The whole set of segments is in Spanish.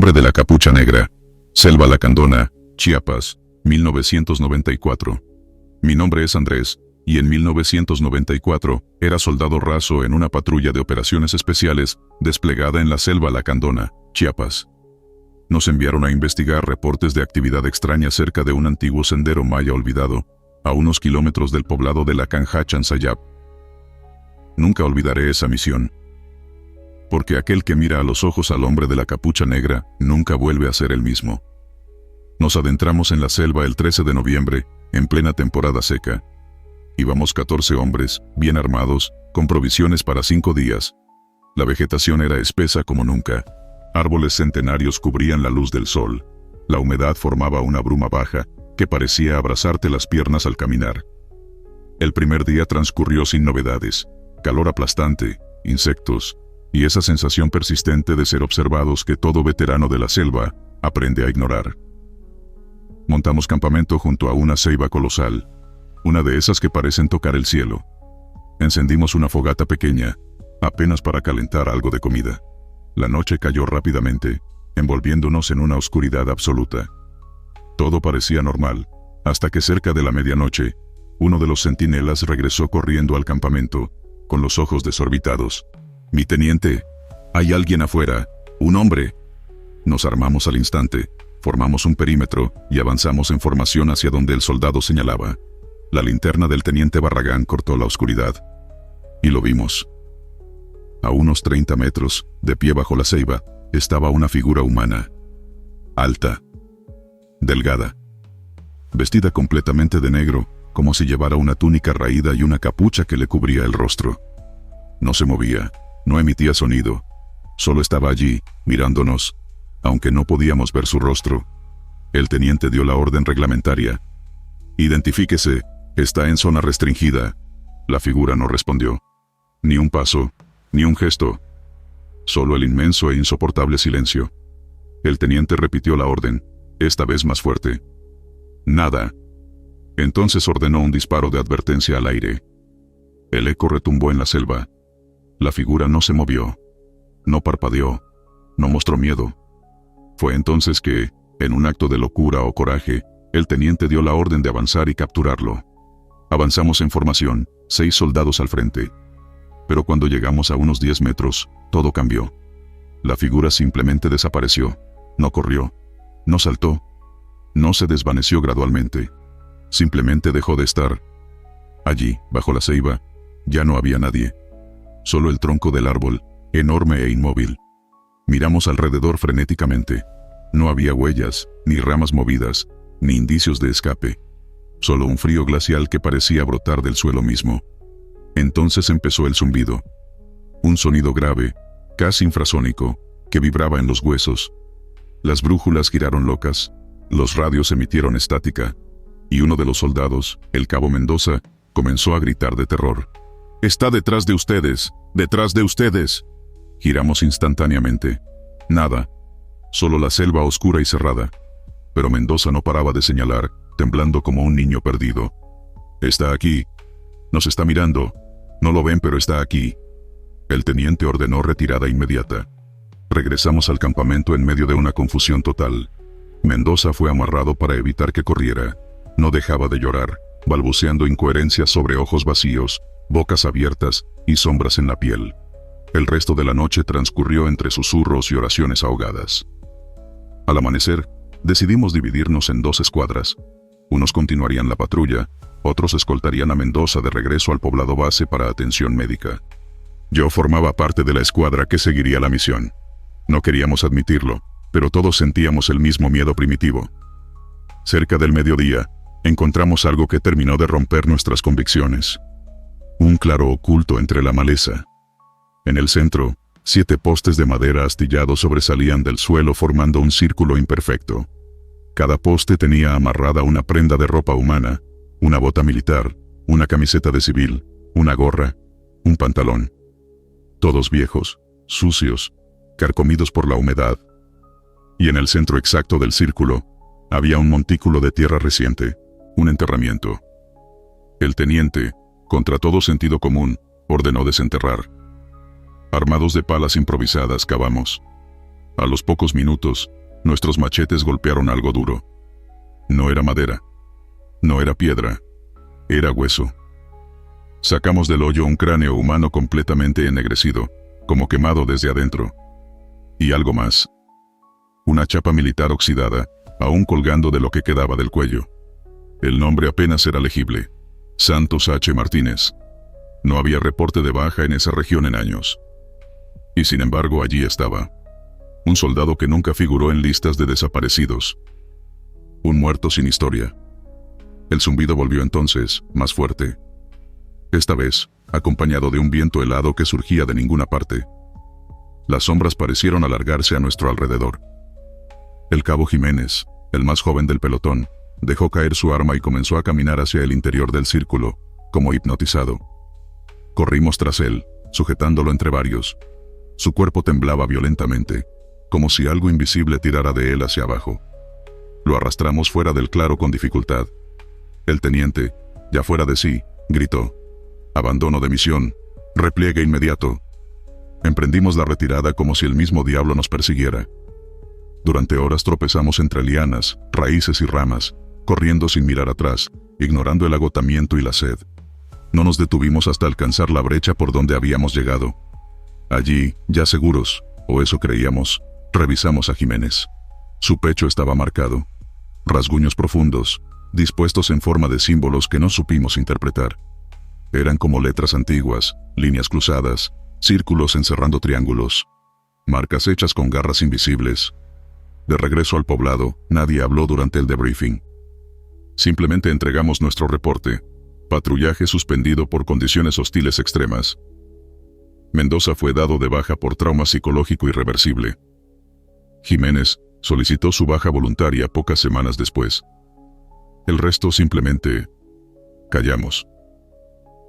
hombre de la capucha negra. Selva Lacandona, Chiapas, 1994. Mi nombre es Andrés, y en 1994 era soldado raso en una patrulla de operaciones especiales desplegada en la Selva Lacandona, Chiapas. Nos enviaron a investigar reportes de actividad extraña cerca de un antiguo sendero maya olvidado, a unos kilómetros del poblado de Lacanjá-Chansayap. Nunca olvidaré esa misión. Porque aquel que mira a los ojos al hombre de la capucha negra nunca vuelve a ser el mismo. Nos adentramos en la selva el 13 de noviembre, en plena temporada seca. Íbamos 14 hombres, bien armados, con provisiones para 5 días. La vegetación era espesa como nunca. Árboles centenarios cubrían la luz del sol. La humedad formaba una bruma baja, que parecía abrazarte las piernas al caminar. El primer día transcurrió sin novedades. Calor aplastante, insectos, y esa sensación persistente de ser observados que todo veterano de la selva aprende a ignorar. Montamos campamento junto a una ceiba colosal, una de esas que parecen tocar el cielo. Encendimos una fogata pequeña, apenas para calentar algo de comida. La noche cayó rápidamente, envolviéndonos en una oscuridad absoluta. Todo parecía normal, hasta que cerca de la medianoche, uno de los centinelas regresó corriendo al campamento, con los ojos desorbitados. «Mi teniente, hay alguien afuera, un hombre». Nos armamos al instante, formamos un perímetro y avanzamos en formación hacia donde el soldado señalaba. La linterna del teniente Barragán cortó la oscuridad. Y lo vimos. A unos 30 metros, de pie bajo la ceiba, estaba una figura humana. Alta. Delgada. Vestida completamente de negro, como si llevara una túnica raída y una capucha que le cubría el rostro. No se movía, no emitía sonido. Solo estaba allí, mirándonos, aunque no podíamos ver su rostro. El teniente dio la orden reglamentaria. «Identifíquese, está en zona restringida». La figura no respondió. Ni un paso, ni un gesto. Solo el inmenso e insoportable silencio. El teniente repitió la orden, esta vez más fuerte. Nada. Entonces ordenó un disparo de advertencia al aire. El eco retumbó en la selva. La figura no se movió. No parpadeó. No mostró miedo. Fue entonces que, en un acto de locura o coraje, el teniente dio la orden de avanzar y capturarlo. Avanzamos en formación, 6 soldados al frente. Pero cuando llegamos a unos 10 metros, todo cambió. La figura simplemente desapareció. No corrió. No saltó. No se desvaneció gradualmente. Simplemente dejó de estar. Allí, bajo la ceiba, ya no había nadie. Solo el tronco del árbol, enorme e inmóvil. Miramos alrededor frenéticamente. No había huellas, ni ramas movidas, ni indicios de escape. Solo un frío glacial que parecía brotar del suelo mismo. Entonces empezó el zumbido. Un sonido grave, casi infrasónico, que vibraba en los huesos. Las brújulas giraron locas, los radios emitieron estática, y uno de los soldados, el cabo Mendoza, comenzó a gritar de terror. «¡Está detrás de ustedes! ¡Detrás de ustedes!». Giramos instantáneamente. Nada. Solo la selva oscura y cerrada. Pero Mendoza no paraba de señalar, temblando como un niño perdido. «Está aquí. Nos está mirando. No lo ven, pero está aquí». El teniente ordenó retirada inmediata. Regresamos al campamento en medio de una confusión total. Mendoza fue amarrado para evitar que corriera. No dejaba de llorar, balbuceando incoherencias sobre ojos vacíos, bocas abiertas y sombras en la piel. El resto de la noche transcurrió entre susurros y oraciones ahogadas. Al amanecer, decidimos dividirnos en 2 escuadras. Unos continuarían la patrulla, otros escoltarían a Mendoza de regreso al poblado base para atención médica. Yo formaba parte de la escuadra que seguiría la misión. No queríamos admitirlo, pero todos sentíamos el mismo miedo primitivo. Cerca del mediodía, encontramos algo que terminó de romper nuestras convicciones. Un claro oculto entre la maleza. En el centro, 7 postes de madera astillados sobresalían del suelo formando un círculo imperfecto. Cada poste tenía amarrada una prenda de ropa humana, una bota militar, una camiseta de civil, una gorra, un pantalón. Todos viejos, sucios, carcomidos por la humedad. Y en el centro exacto del círculo, había un montículo de tierra reciente, un enterramiento. El teniente, contra todo sentido común, ordenó desenterrar. Armados de palas improvisadas cavamos. A los pocos minutos, nuestros machetes golpearon algo duro. No era madera. No era piedra. Era hueso. Sacamos del hoyo un cráneo humano completamente ennegrecido, como quemado desde adentro. Y algo más. Una chapa militar oxidada, aún colgando de lo que quedaba del cuello. El nombre apenas era legible. Santos H. Martínez. No había reporte de baja en esa región en años. Y sin embargo allí estaba. Un soldado que nunca figuró en listas de desaparecidos. Un muerto sin historia. El zumbido volvió entonces, más fuerte. Esta vez, acompañado de un viento helado que surgía de ninguna parte. Las sombras parecieron alargarse a nuestro alrededor. El cabo Jiménez, el más joven del pelotón, dejó caer su arma y comenzó a caminar hacia el interior del círculo, como hipnotizado. Corrimos tras él, sujetándolo entre varios. Su cuerpo temblaba violentamente, como si algo invisible tirara de él hacia abajo. Lo arrastramos fuera del claro con dificultad. El teniente, ya fuera de sí, gritó: «Abandono de misión, repliegue inmediato». Emprendimos la retirada como si el mismo diablo nos persiguiera. Durante horas tropezamos entre lianas, raíces y ramas, corriendo sin mirar atrás, ignorando el agotamiento y la sed. No nos detuvimos hasta alcanzar la brecha por donde habíamos llegado. Allí, ya seguros, o eso creíamos, revisamos a Jiménez. Su pecho estaba marcado. Rasguños profundos, dispuestos en forma de símbolos que no supimos interpretar. Eran como letras antiguas, líneas cruzadas, círculos encerrando triángulos. Marcas hechas con garras invisibles. De regreso al poblado, nadie habló durante el debriefing. Simplemente entregamos nuestro reporte. Patrullaje suspendido por condiciones hostiles extremas. Mendoza fue dado de baja por trauma psicológico irreversible. Jiménez solicitó su baja voluntaria pocas semanas después. El resto simplemente callamos.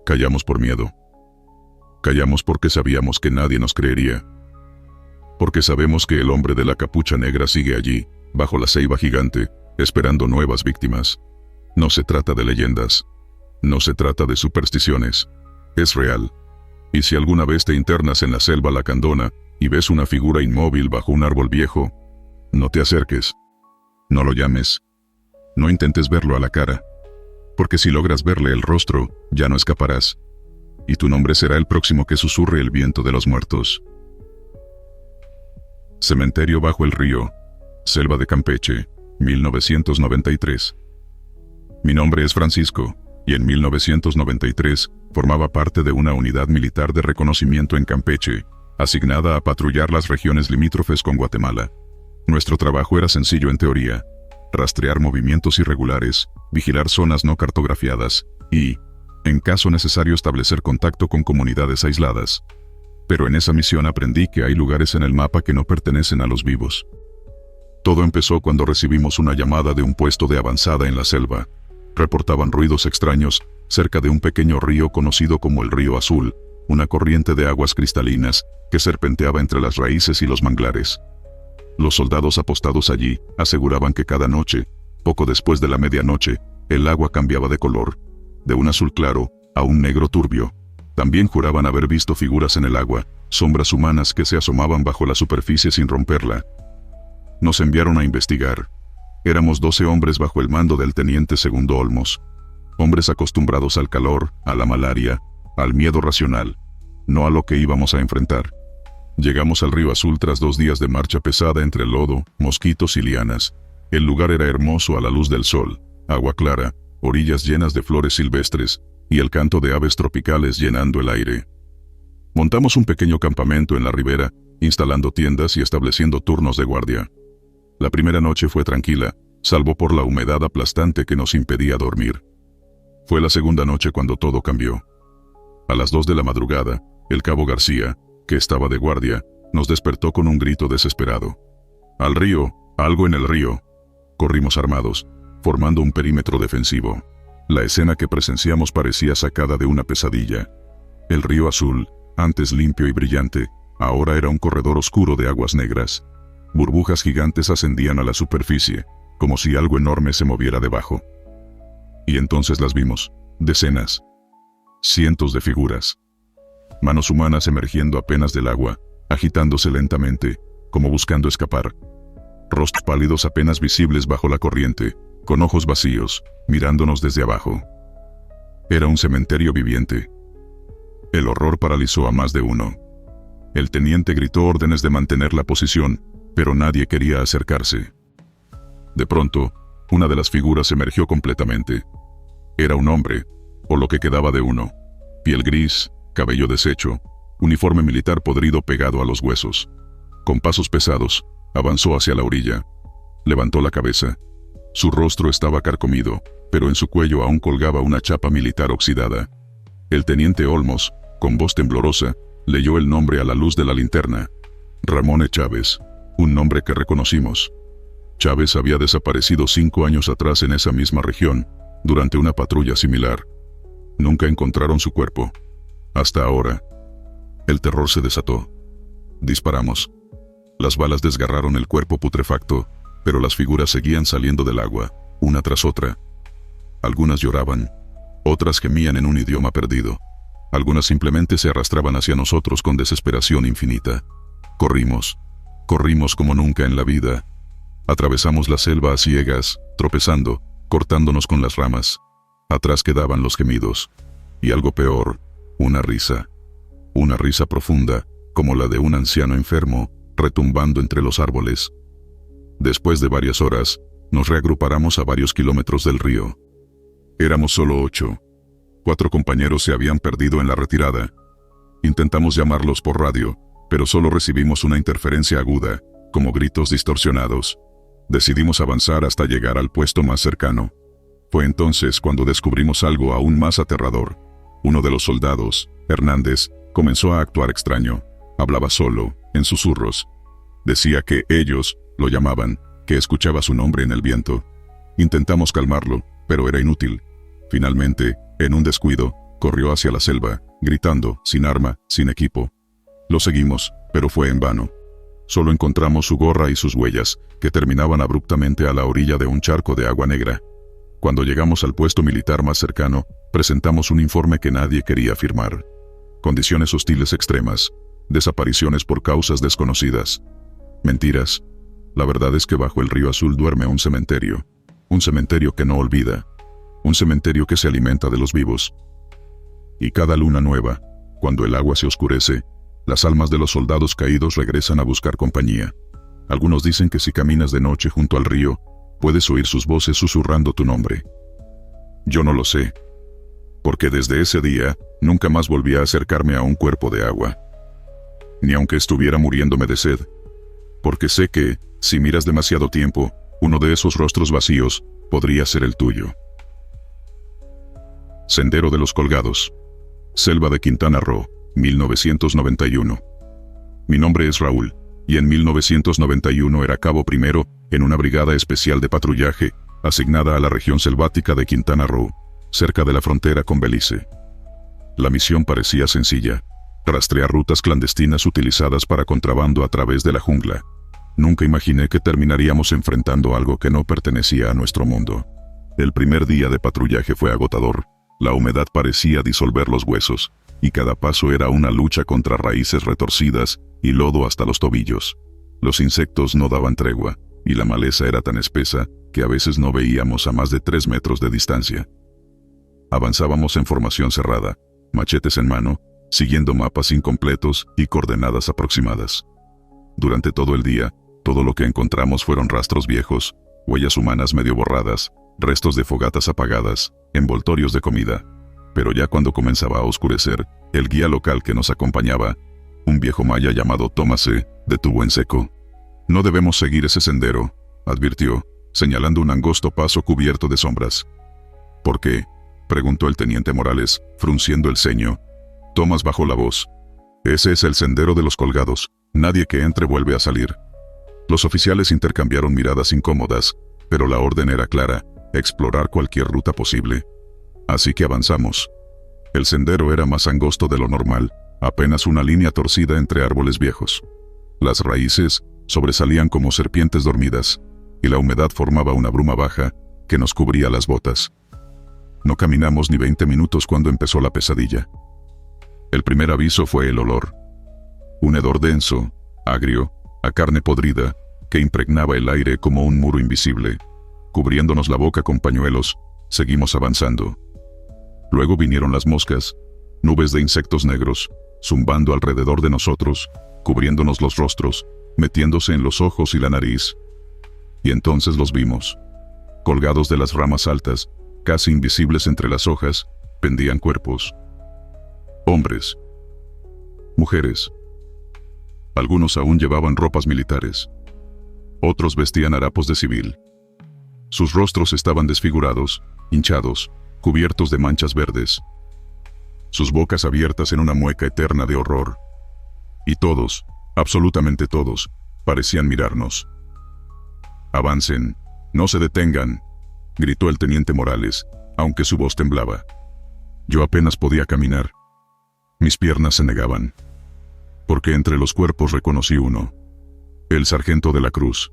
Callamos por miedo. Callamos porque sabíamos que nadie nos creería. Porque sabemos que el hombre de la capucha negra sigue allí, bajo la ceiba gigante, esperando nuevas víctimas. No se trata de leyendas. No se trata de supersticiones. Es real. Y si alguna vez te internas en la selva lacandona y ves una figura inmóvil bajo un árbol viejo, no te acerques. No lo llames. No intentes verlo a la cara. Porque si logras verle el rostro, ya no escaparás. Y tu nombre será el próximo que susurre el viento de los muertos. Cementerio bajo el río. Selva de Campeche, 1993. Mi nombre es Francisco, y en 1993 formaba parte de una unidad militar de reconocimiento en Campeche, asignada a patrullar las regiones limítrofes con Guatemala. Nuestro trabajo era sencillo en teoría: rastrear movimientos irregulares, vigilar zonas no cartografiadas y, en caso necesario, establecer contacto con comunidades aisladas. Pero en esa misión aprendí que hay lugares en el mapa que no pertenecen a los vivos. Todo empezó cuando recibimos una llamada de un puesto de avanzada en la selva. Reportaban ruidos extraños cerca de un pequeño río conocido como el Río Azul, una corriente de aguas cristalinas que serpenteaba entre las raíces y los manglares. Los soldados apostados allí aseguraban que cada noche, poco después de la medianoche, el agua cambiaba de color, de un azul claro a un negro turbio. También juraban haber visto figuras en el agua, sombras humanas que se asomaban bajo la superficie sin romperla. Nos enviaron a investigar. Éramos 12 hombres bajo el mando del teniente Segundo Olmos. Hombres acostumbrados al calor, a la malaria, al miedo racional, no a lo que íbamos a enfrentar. Llegamos al Río Azul tras 2 días de marcha pesada entre lodo, mosquitos y lianas. El lugar era hermoso a la luz del sol, agua clara, orillas llenas de flores silvestres, y el canto de aves tropicales llenando el aire. Montamos un pequeño campamento en la ribera, instalando tiendas y estableciendo turnos de guardia. La primera noche fue tranquila, salvo por la humedad aplastante que nos impedía dormir. Fue la segunda noche cuando todo cambió. A las 2 de la madrugada, el cabo García, que estaba de guardia, nos despertó con un grito desesperado. «¡Al río! ¡Algo en el río!». Corrimos armados, formando un perímetro defensivo. La escena que presenciamos parecía sacada de una pesadilla. El Río Azul, antes limpio y brillante, ahora era un corredor oscuro de aguas negras. Burbujas gigantes ascendían a la superficie, como si algo enorme se moviera debajo. Y entonces las vimos, decenas, cientos de figuras. Manos humanas emergiendo apenas del agua, agitándose lentamente, como buscando escapar. Rostros pálidos apenas visibles bajo la corriente, con ojos vacíos, mirándonos desde abajo. Era un cementerio viviente. El horror paralizó a más de uno. El teniente gritó órdenes de mantener la posición, pero nadie quería acercarse. De pronto, una de las figuras emergió completamente. Era un hombre, o lo que quedaba de uno. Piel gris, cabello deshecho, uniforme militar podrido pegado a los huesos. Con pasos pesados, avanzó hacia la orilla. Levantó la cabeza. Su rostro estaba carcomido, pero en su cuello aún colgaba una chapa militar oxidada. El teniente Olmos, con voz temblorosa, leyó el nombre a la luz de la linterna. Ramón E. Chávez, un nombre que reconocimos. Chávez había desaparecido 5 años atrás en esa misma región, durante una patrulla similar. Nunca encontraron su cuerpo. Hasta ahora. El terror se desató. Disparamos. Las balas desgarraron el cuerpo putrefacto, pero las figuras seguían saliendo del agua, una tras otra. Algunas lloraban, otras gemían en un idioma perdido. Algunas simplemente se arrastraban hacia nosotros con desesperación infinita. Corrimos como nunca en la vida. Atravesamos la selva a ciegas, tropezando, cortándonos con las ramas. Atrás quedaban los gemidos. Y algo peor, una risa. Una risa profunda, como la de un anciano enfermo, retumbando entre los árboles. Después de varias horas, nos reagrupáramos a varios kilómetros del río. Éramos solo 8. 4 compañeros se habían perdido en la retirada. Intentamos llamarlos por radio, pero solo recibimos una interferencia aguda, como gritos distorsionados. Decidimos avanzar hasta llegar al puesto más cercano. Fue entonces cuando descubrimos algo aún más aterrador. Uno de los soldados, Hernández, comenzó a actuar extraño. Hablaba solo, en susurros. Decía que ellos lo llamaban, que escuchaba su nombre en el viento. Intentamos calmarlo, pero era inútil. Finalmente, en un descuido, corrió hacia la selva, gritando, sin arma, sin equipo. Lo seguimos, pero fue en vano. Solo encontramos su gorra y sus huellas, que terminaban abruptamente a la orilla de un charco de agua negra. Cuando llegamos al puesto militar más cercano, presentamos un informe que nadie quería firmar. Condiciones hostiles extremas, desapariciones por causas desconocidas. Mentiras. La verdad es que bajo el río Azul duerme un cementerio que no olvida, un cementerio que se alimenta de los vivos. Y cada luna nueva, cuando el agua se oscurece, las almas de los soldados caídos regresan a buscar compañía. Algunos dicen que si caminas de noche junto al río, puedes oír sus voces susurrando tu nombre. Yo no lo sé, porque desde ese día, nunca más volví a acercarme a un cuerpo de agua. Ni aunque estuviera muriéndome de sed. Porque sé que, si miras demasiado tiempo, uno de esos rostros vacíos podría ser el tuyo. Sendero de los Colgados. Selva de Quintana Roo, 1991. Mi nombre es Raúl, y en 1991 era cabo primero en una brigada especial de patrullaje, asignada a la región selvática de Quintana Roo, cerca de la frontera con Belice. La misión parecía sencilla: rastrear rutas clandestinas utilizadas para contrabando a través de la jungla. Nunca imaginé que terminaríamos enfrentando algo que no pertenecía a nuestro mundo. El primer día de patrullaje fue agotador. La humedad parecía disolver los huesos, y cada paso era una lucha contra raíces retorcidas y lodo hasta los tobillos. Los insectos no daban tregua, y la maleza era tan espesa que a veces no veíamos a más de 3 metros de distancia. Avanzábamos en formación cerrada, machetes en mano, siguiendo mapas incompletos y coordenadas aproximadas. Durante todo el día, todo lo que encontramos fueron rastros viejos, huellas humanas medio borradas, restos de fogatas apagadas, envoltorios de comida. Pero ya cuando comenzaba a oscurecer, el guía local que nos acompañaba, un viejo maya llamado Tomás C., detuvo en seco. «No debemos seguir ese sendero», advirtió, señalando un angosto paso cubierto de sombras. «¿Por qué?», preguntó el teniente Morales, frunciendo el ceño. Tomás bajó la voz. «Ese es el sendero de los Colgados. Nadie que entre vuelve a salir». Los oficiales intercambiaron miradas incómodas, pero la orden era clara: explorar cualquier ruta posible. Así que avanzamos. El sendero era más angosto de lo normal, apenas una línea torcida entre árboles viejos. Las raíces sobresalían como serpientes dormidas, y la humedad formaba una bruma baja que nos cubría las botas. No caminamos ni 20 minutos cuando empezó la pesadilla. El primer aviso fue el olor. Un hedor denso, agrio, a carne podrida, que impregnaba el aire como un muro invisible. Cubriéndonos la boca con pañuelos, seguimos avanzando. Luego vinieron las moscas, nubes de insectos negros, zumbando alrededor de nosotros, cubriéndonos los rostros, metiéndose en los ojos y la nariz. Y entonces los vimos. Colgados de las ramas altas, casi invisibles entre las hojas, pendían cuerpos. Hombres. Mujeres. Algunos aún llevaban ropas militares. Otros vestían harapos de civil. Sus rostros estaban desfigurados, hinchados, cubiertos de manchas verdes. Sus bocas abiertas en una mueca eterna de horror. Y todos, absolutamente todos, parecían mirarnos. «Avancen, no se detengan», gritó el teniente Morales, aunque su voz temblaba. Yo apenas podía caminar. Mis piernas se negaban. Porque entre los cuerpos reconocí uno. El sargento de la Cruz.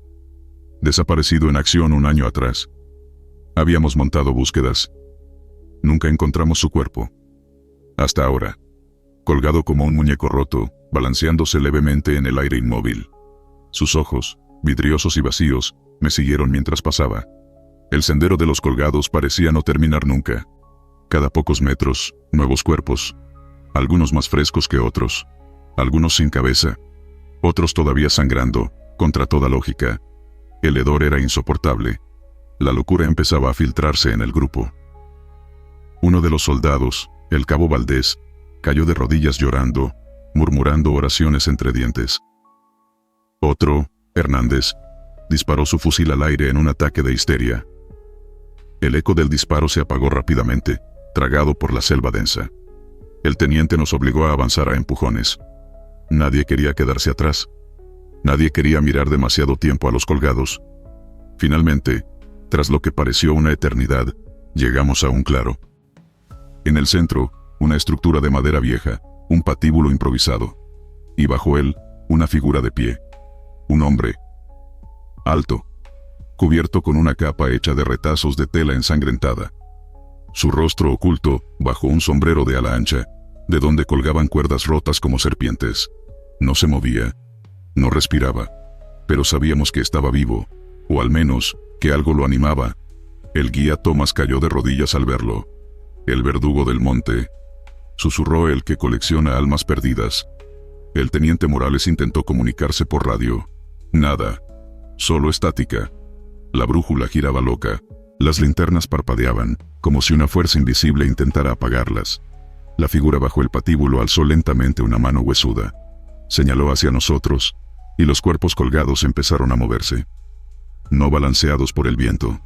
Desaparecido en acción un año atrás. Habíamos montado búsquedas. Nunca encontramos su cuerpo. Hasta ahora. Colgado como un muñeco roto, balanceándose levemente en el aire inmóvil. Sus ojos, vidriosos y vacíos, me siguieron mientras pasaba. El sendero de los colgados parecía no terminar nunca. Cada pocos metros, nuevos cuerpos. Algunos más frescos que otros. Algunos sin cabeza. Otros todavía sangrando, contra toda lógica. El hedor era insoportable. La locura empezaba a filtrarse en el grupo. Uno de los soldados, el cabo Valdés, cayó de rodillas llorando, murmurando oraciones entre dientes. Otro, Hernández, disparó su fusil al aire en un ataque de histeria. El eco del disparo se apagó rápidamente, tragado por la selva densa. El teniente nos obligó a avanzar a empujones. Nadie quería quedarse atrás. Nadie quería mirar demasiado tiempo a los colgados. Finalmente, tras lo que pareció una eternidad, llegamos a un claro. En el centro, una estructura de madera vieja, un patíbulo improvisado. Y bajo él, una figura de pie. Un hombre. Alto. Cubierto con una capa hecha de retazos de tela ensangrentada. Su rostro oculto bajo un sombrero de ala ancha, de donde colgaban cuerdas rotas como serpientes. No se movía. No respiraba. Pero sabíamos que estaba vivo, o al menos, que algo lo animaba. El guía Tomás cayó de rodillas al verlo. «El verdugo del monte», susurró el que colecciona almas perdidas. El teniente Morales intentó comunicarse por radio. Nada. Solo estática. La brújula giraba loca. Las linternas parpadeaban, como si una fuerza invisible intentara apagarlas. La figura bajo el patíbulo alzó lentamente una mano huesuda. Señaló hacia nosotros, y los cuerpos colgados empezaron a moverse. No balanceados por el viento,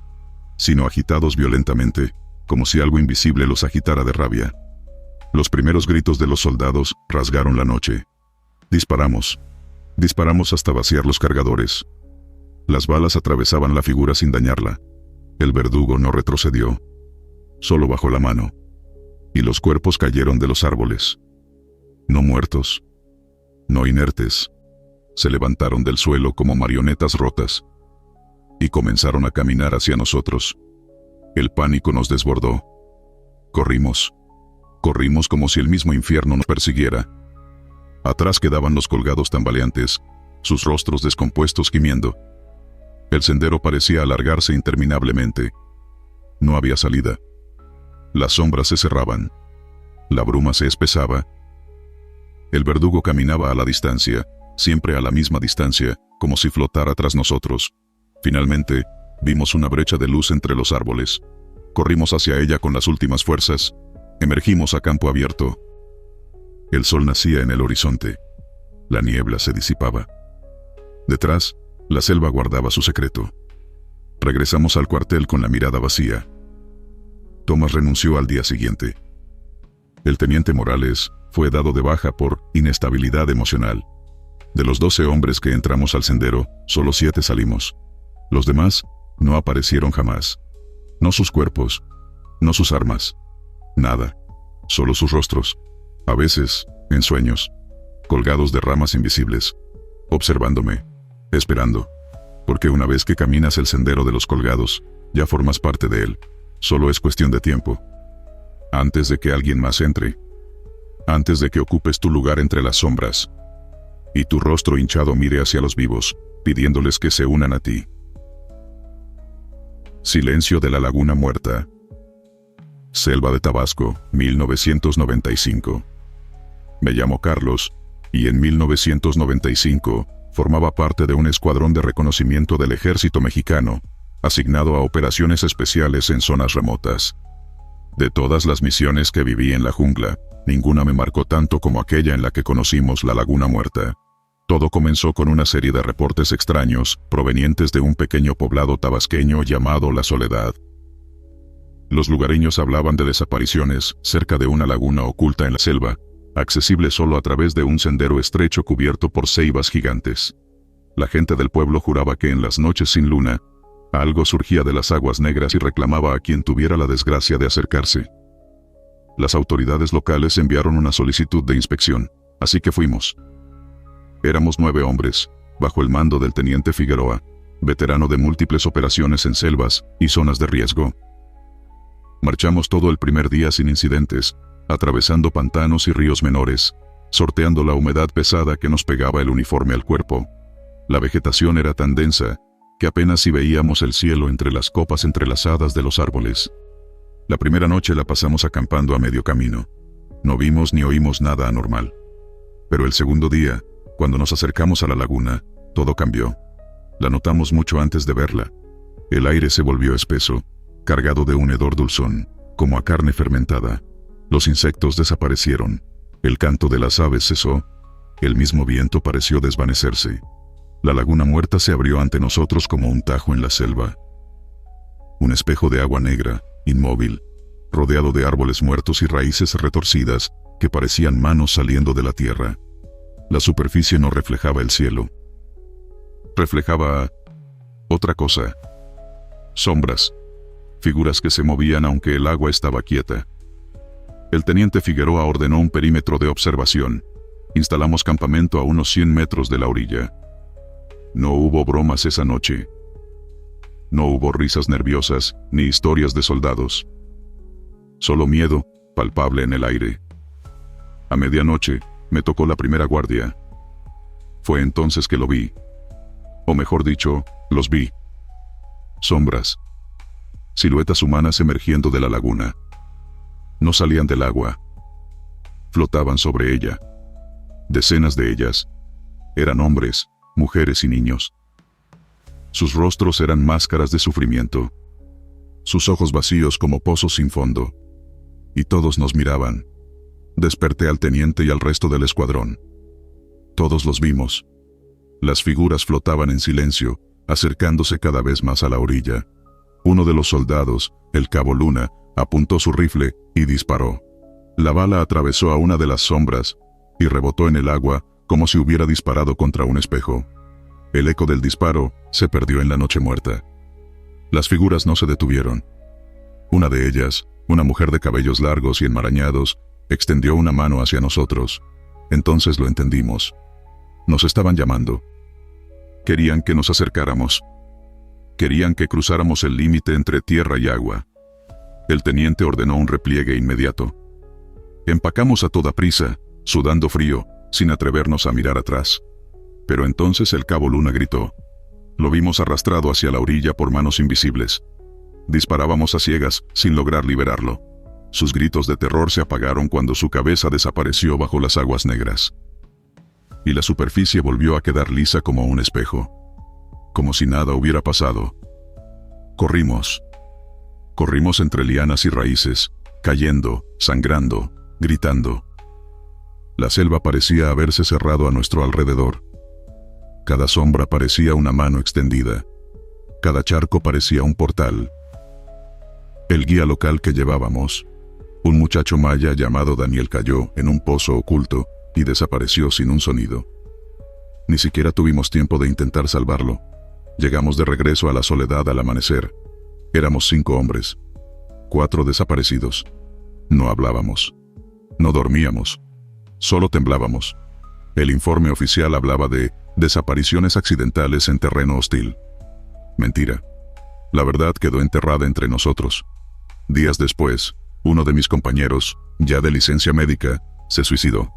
sino agitados violentamente, como si algo invisible los agitara de rabia. Los primeros gritos de los soldados rasgaron la noche. Disparamos. Disparamos hasta vaciar los cargadores. Las balas atravesaban la figura sin dañarla. El verdugo no retrocedió. Solo bajó la mano. Y los cuerpos cayeron de los árboles. No muertos. No inertes. Se levantaron del suelo como marionetas rotas. Y comenzaron a caminar hacia nosotros. El pánico nos desbordó. Corrimos. Corrimos como si el mismo infierno nos persiguiera. Atrás quedaban los colgados tambaleantes, sus rostros descompuestos gimiendo. El sendero parecía alargarse interminablemente. No había salida. Las sombras se cerraban. La bruma se espesaba. El verdugo caminaba a la distancia, siempre a la misma distancia, como si flotara tras nosotros. Finalmente, vimos una brecha de luz entre los árboles. Corrimos hacia ella con las últimas fuerzas. Emergimos a campo abierto. El sol nacía en el horizonte. La niebla se disipaba. Detrás, la selva guardaba su secreto. Regresamos al cuartel con la mirada vacía. Tomás renunció al día siguiente. El teniente Morales fue dado de baja por inestabilidad emocional. De los 12 hombres que entramos al sendero, solo 7 salimos. Los demás no aparecieron jamás. No sus cuerpos, no sus armas, nada, solo sus rostros, a veces, en sueños, colgados de ramas invisibles, observándome, esperando, porque una vez que caminas el sendero de los colgados, ya formas parte de él, solo es cuestión de tiempo. Antes de que alguien más entre, antes de que ocupes tu lugar entre las sombras. y tu rostro hinchado mire hacia los vivos, pidiéndoles que se unan a ti. Silencio de la Laguna Muerta. Selva de Tabasco, 1995. Me llamo Carlos, y en 1995 formaba parte de un escuadrón de reconocimiento del ejército mexicano, asignado a operaciones especiales en zonas remotas. De todas las misiones que viví en la jungla, ninguna me marcó tanto como aquella en la que conocimos la Laguna Muerta. Todo comenzó con una serie de reportes extraños provenientes de un pequeño poblado tabasqueño llamado La Soledad. Los lugareños hablaban de desapariciones cerca de una laguna oculta en la selva, accesible solo a través de un sendero estrecho cubierto por ceibas gigantes. La gente del pueblo juraba que en las noches sin luna, algo surgía de las aguas negras y reclamaba a quien tuviera la desgracia de acercarse. Las autoridades locales enviaron una solicitud de inspección, así que fuimos. Éramos 9 hombres, bajo el mando del teniente Figueroa, veterano de múltiples operaciones en selvas y zonas de riesgo. Marchamos todo el primer día sin incidentes, atravesando pantanos y ríos menores, sorteando la humedad pesada que nos pegaba el uniforme al cuerpo. La vegetación era tan densa que apenas si veíamos el cielo entre las copas entrelazadas de los árboles. La primera noche la pasamos acampando a medio camino. No vimos ni oímos nada anormal. Pero el segundo día, cuando nos acercamos a la laguna, todo cambió. La notamos mucho antes de verla. El aire se volvió espeso, cargado de un hedor dulzón, como a carne fermentada. Los insectos desaparecieron, el canto de las aves cesó, el mismo viento pareció desvanecerse. La Laguna Muerta se abrió ante nosotros como un tajo en la selva. Un espejo de agua negra, inmóvil, rodeado de árboles muertos y raíces retorcidas que parecían manos saliendo de la tierra. La superficie no reflejaba el cielo. Reflejaba otra cosa. Sombras. Figuras que se movían aunque el agua estaba quieta. El teniente Figueroa ordenó un perímetro de observación. Instalamos campamento a unos 100 metros de la orilla. No hubo bromas esa noche. No hubo risas nerviosas, ni historias de soldados. Solo miedo, palpable en el aire. A medianoche, me tocó la primera guardia. Fue entonces que lo vi. O mejor dicho, los vi. Sombras. Siluetas humanas emergiendo de la laguna. No salían del agua. Flotaban sobre ella. Decenas de ellas. Eran hombres, mujeres y niños. Sus rostros eran máscaras de sufrimiento. Sus ojos vacíos como pozos sin fondo. Y todos nos miraban. Desperté al teniente y al resto del escuadrón. Todos los vimos. Las figuras flotaban en silencio, acercándose cada vez más a la orilla. Uno de los soldados, el cabo Luna, apuntó su rifle y disparó. La bala atravesó a una de las sombras y rebotó en el agua como si hubiera disparado contra un espejo. El eco del disparo se perdió en la noche muerta. Las figuras no se detuvieron. Una de ellas, una mujer de cabellos largos y enmarañados, extendió una mano hacia nosotros. Entonces lo entendimos. Nos estaban llamando. Querían que nos acercáramos. Querían que cruzáramos el límite entre tierra y agua. El teniente ordenó un repliegue inmediato. Empacamos a toda prisa, sudando frío, sin atrevernos a mirar atrás. Pero entonces el cabo Luna gritó. Lo vimos arrastrado hacia la orilla por manos invisibles. Disparábamos a ciegas, sin lograr liberarlo. Sus gritos de terror se apagaron cuando su cabeza desapareció bajo las aguas negras. Y la superficie volvió a quedar lisa como un espejo. Como si nada hubiera pasado. Corrimos. Corrimos entre lianas y raíces, cayendo, sangrando, gritando. La selva parecía haberse cerrado a nuestro alrededor. Cada sombra parecía una mano extendida. Cada charco parecía un portal. El guía local que llevábamos, un muchacho maya llamado Daniel, cayó en un pozo oculto y desapareció sin un sonido. Ni siquiera tuvimos tiempo de intentar salvarlo. Llegamos de regreso a la Soledad al amanecer. Éramos 5 hombres. 4 desaparecidos. No hablábamos. No dormíamos. Solo temblábamos. El informe oficial hablaba de desapariciones accidentales en terreno hostil. Mentira. La verdad quedó enterrada entre nosotros. Días después, uno de mis compañeros, ya de licencia médica, se suicidó.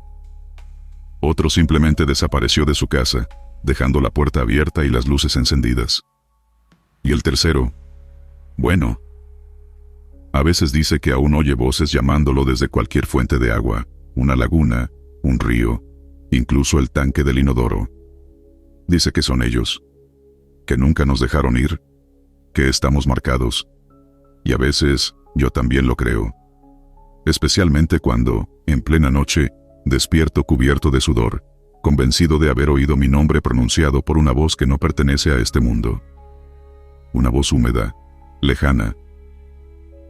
Otro simplemente desapareció de su casa, dejando la puerta abierta y las luces encendidas. Y el tercero, bueno, a veces dice que aún oye voces llamándolo desde cualquier fuente de agua, una laguna, un río, incluso el tanque del inodoro. Dice que son ellos, que nunca nos dejaron ir, que estamos marcados. Y a veces, yo también lo creo. Especialmente cuando, en plena noche, despierto cubierto de sudor, convencido de haber oído mi nombre pronunciado por una voz que no pertenece a este mundo. Una voz húmeda, lejana.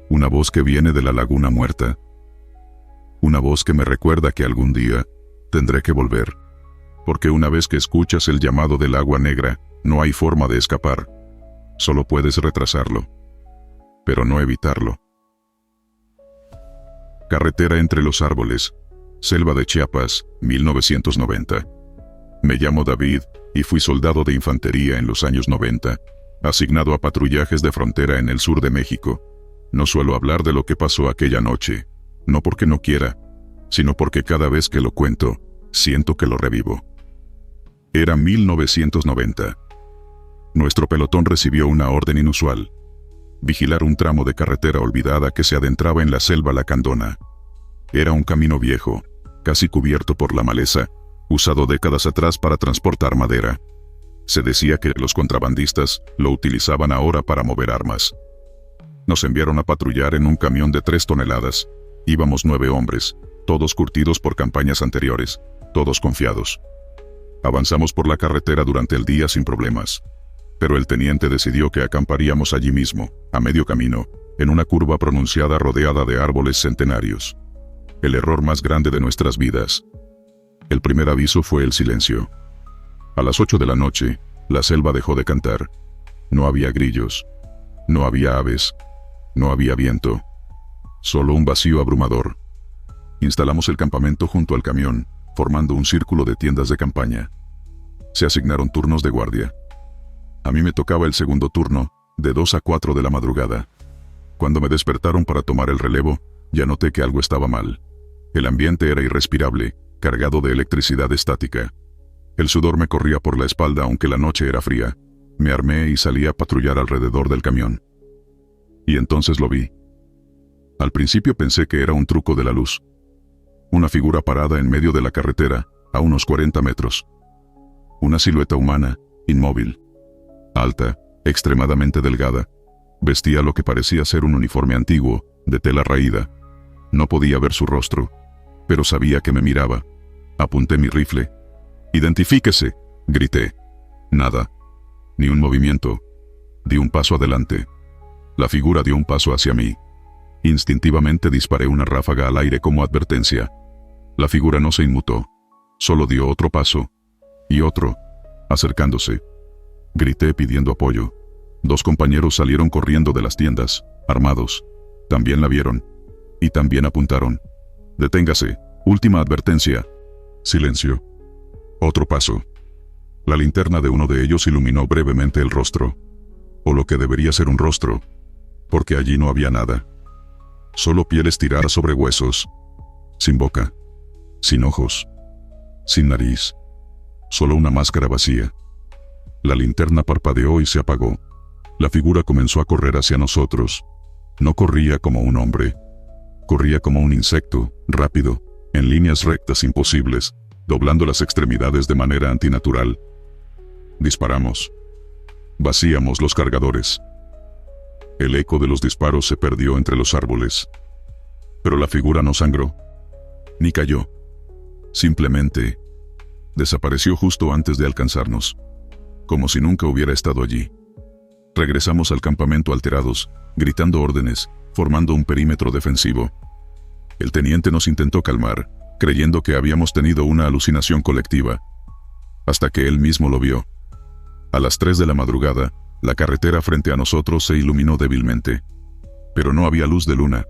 Una voz que viene de la laguna muerta. Una voz que me recuerda que algún día tendré que volver. Porque una vez que escuchas el llamado del agua negra, no hay forma de escapar. Solo puedes retrasarlo, pero no evitarlo. Carretera entre los árboles, Selva de Chiapas, 1990. Me llamo David y fui soldado de infantería en los años 90, asignado a patrullajes de frontera en el sur de México. No suelo hablar de lo que pasó aquella noche, no porque no quiera, sino porque cada vez que lo cuento, siento que lo revivo. Era 1990. Nuestro pelotón recibió una orden inusual: vigilar un tramo de carretera olvidada que se adentraba en la selva lacandona. Era un camino viejo, casi cubierto por la maleza, usado décadas atrás para transportar madera. Se decía que los contrabandistas lo utilizaban ahora para mover armas. Nos enviaron a patrullar en un camión de 3 toneladas. Íbamos 9 hombres, todos curtidos por campañas anteriores, todos confiados. Avanzamos por la carretera durante el día sin problemas. Pero el teniente decidió que acamparíamos allí mismo, a medio camino, en una curva pronunciada rodeada de árboles centenarios. El error más grande de nuestras vidas. El primer aviso fue el silencio. A las 8 de la noche, la selva dejó de cantar. No había grillos. No había aves. No había viento. Solo un vacío abrumador. Instalamos el campamento junto al camión, formando un círculo de tiendas de campaña. Se asignaron turnos de guardia. A mí me tocaba el segundo turno, de 2 a 4 de la madrugada. Cuando me despertaron para tomar el relevo, ya noté que algo estaba mal. El ambiente era irrespirable, cargado de electricidad estática. El sudor me corría por la espalda aunque la noche era fría. Me armé y salí a patrullar alrededor del camión. Y entonces lo vi. Al principio pensé que era un truco de la luz. Una figura parada en medio de la carretera, a unos 40 metros. Una silueta humana, inmóvil. Alta, extremadamente delgada. Vestía lo que parecía ser un uniforme antiguo, de tela raída. No podía ver su rostro, pero sabía que me miraba. Apunté mi rifle. «¡Identifíquese!», grité. Nada. Ni un movimiento. Di un paso adelante. La figura dio un paso hacia mí. Instintivamente disparé una ráfaga al aire como advertencia. La figura no se inmutó. Solo dio otro paso. Y otro. Acercándose. Grité pidiendo apoyo. 2 compañeros salieron corriendo de las tiendas, armados. También la vieron. Y también apuntaron. «Deténgase. Última advertencia». Silencio. Otro paso. La linterna de uno de ellos iluminó brevemente el rostro. O lo que debería ser un rostro. Porque allí no había nada. Solo piel estirada sobre huesos. Sin boca. Sin ojos. Sin nariz. Solo una máscara vacía. La linterna parpadeó y se apagó. La figura comenzó a correr hacia nosotros. No corría como un hombre. Corría como un insecto, rápido, en líneas rectas imposibles, doblando las extremidades de manera antinatural. Disparamos. Vaciamos los cargadores. El eco de los disparos se perdió entre los árboles. Pero la figura no sangró. Ni cayó. Simplemente desapareció justo antes de alcanzarnos. Como si nunca hubiera estado allí. Regresamos al campamento alterados, gritando órdenes, formando un perímetro defensivo. El teniente nos intentó calmar, creyendo que habíamos tenido una alucinación colectiva. Hasta que él mismo lo vio. A las 3 de la madrugada, la carretera frente a nosotros se iluminó débilmente. Pero no había luz de luna.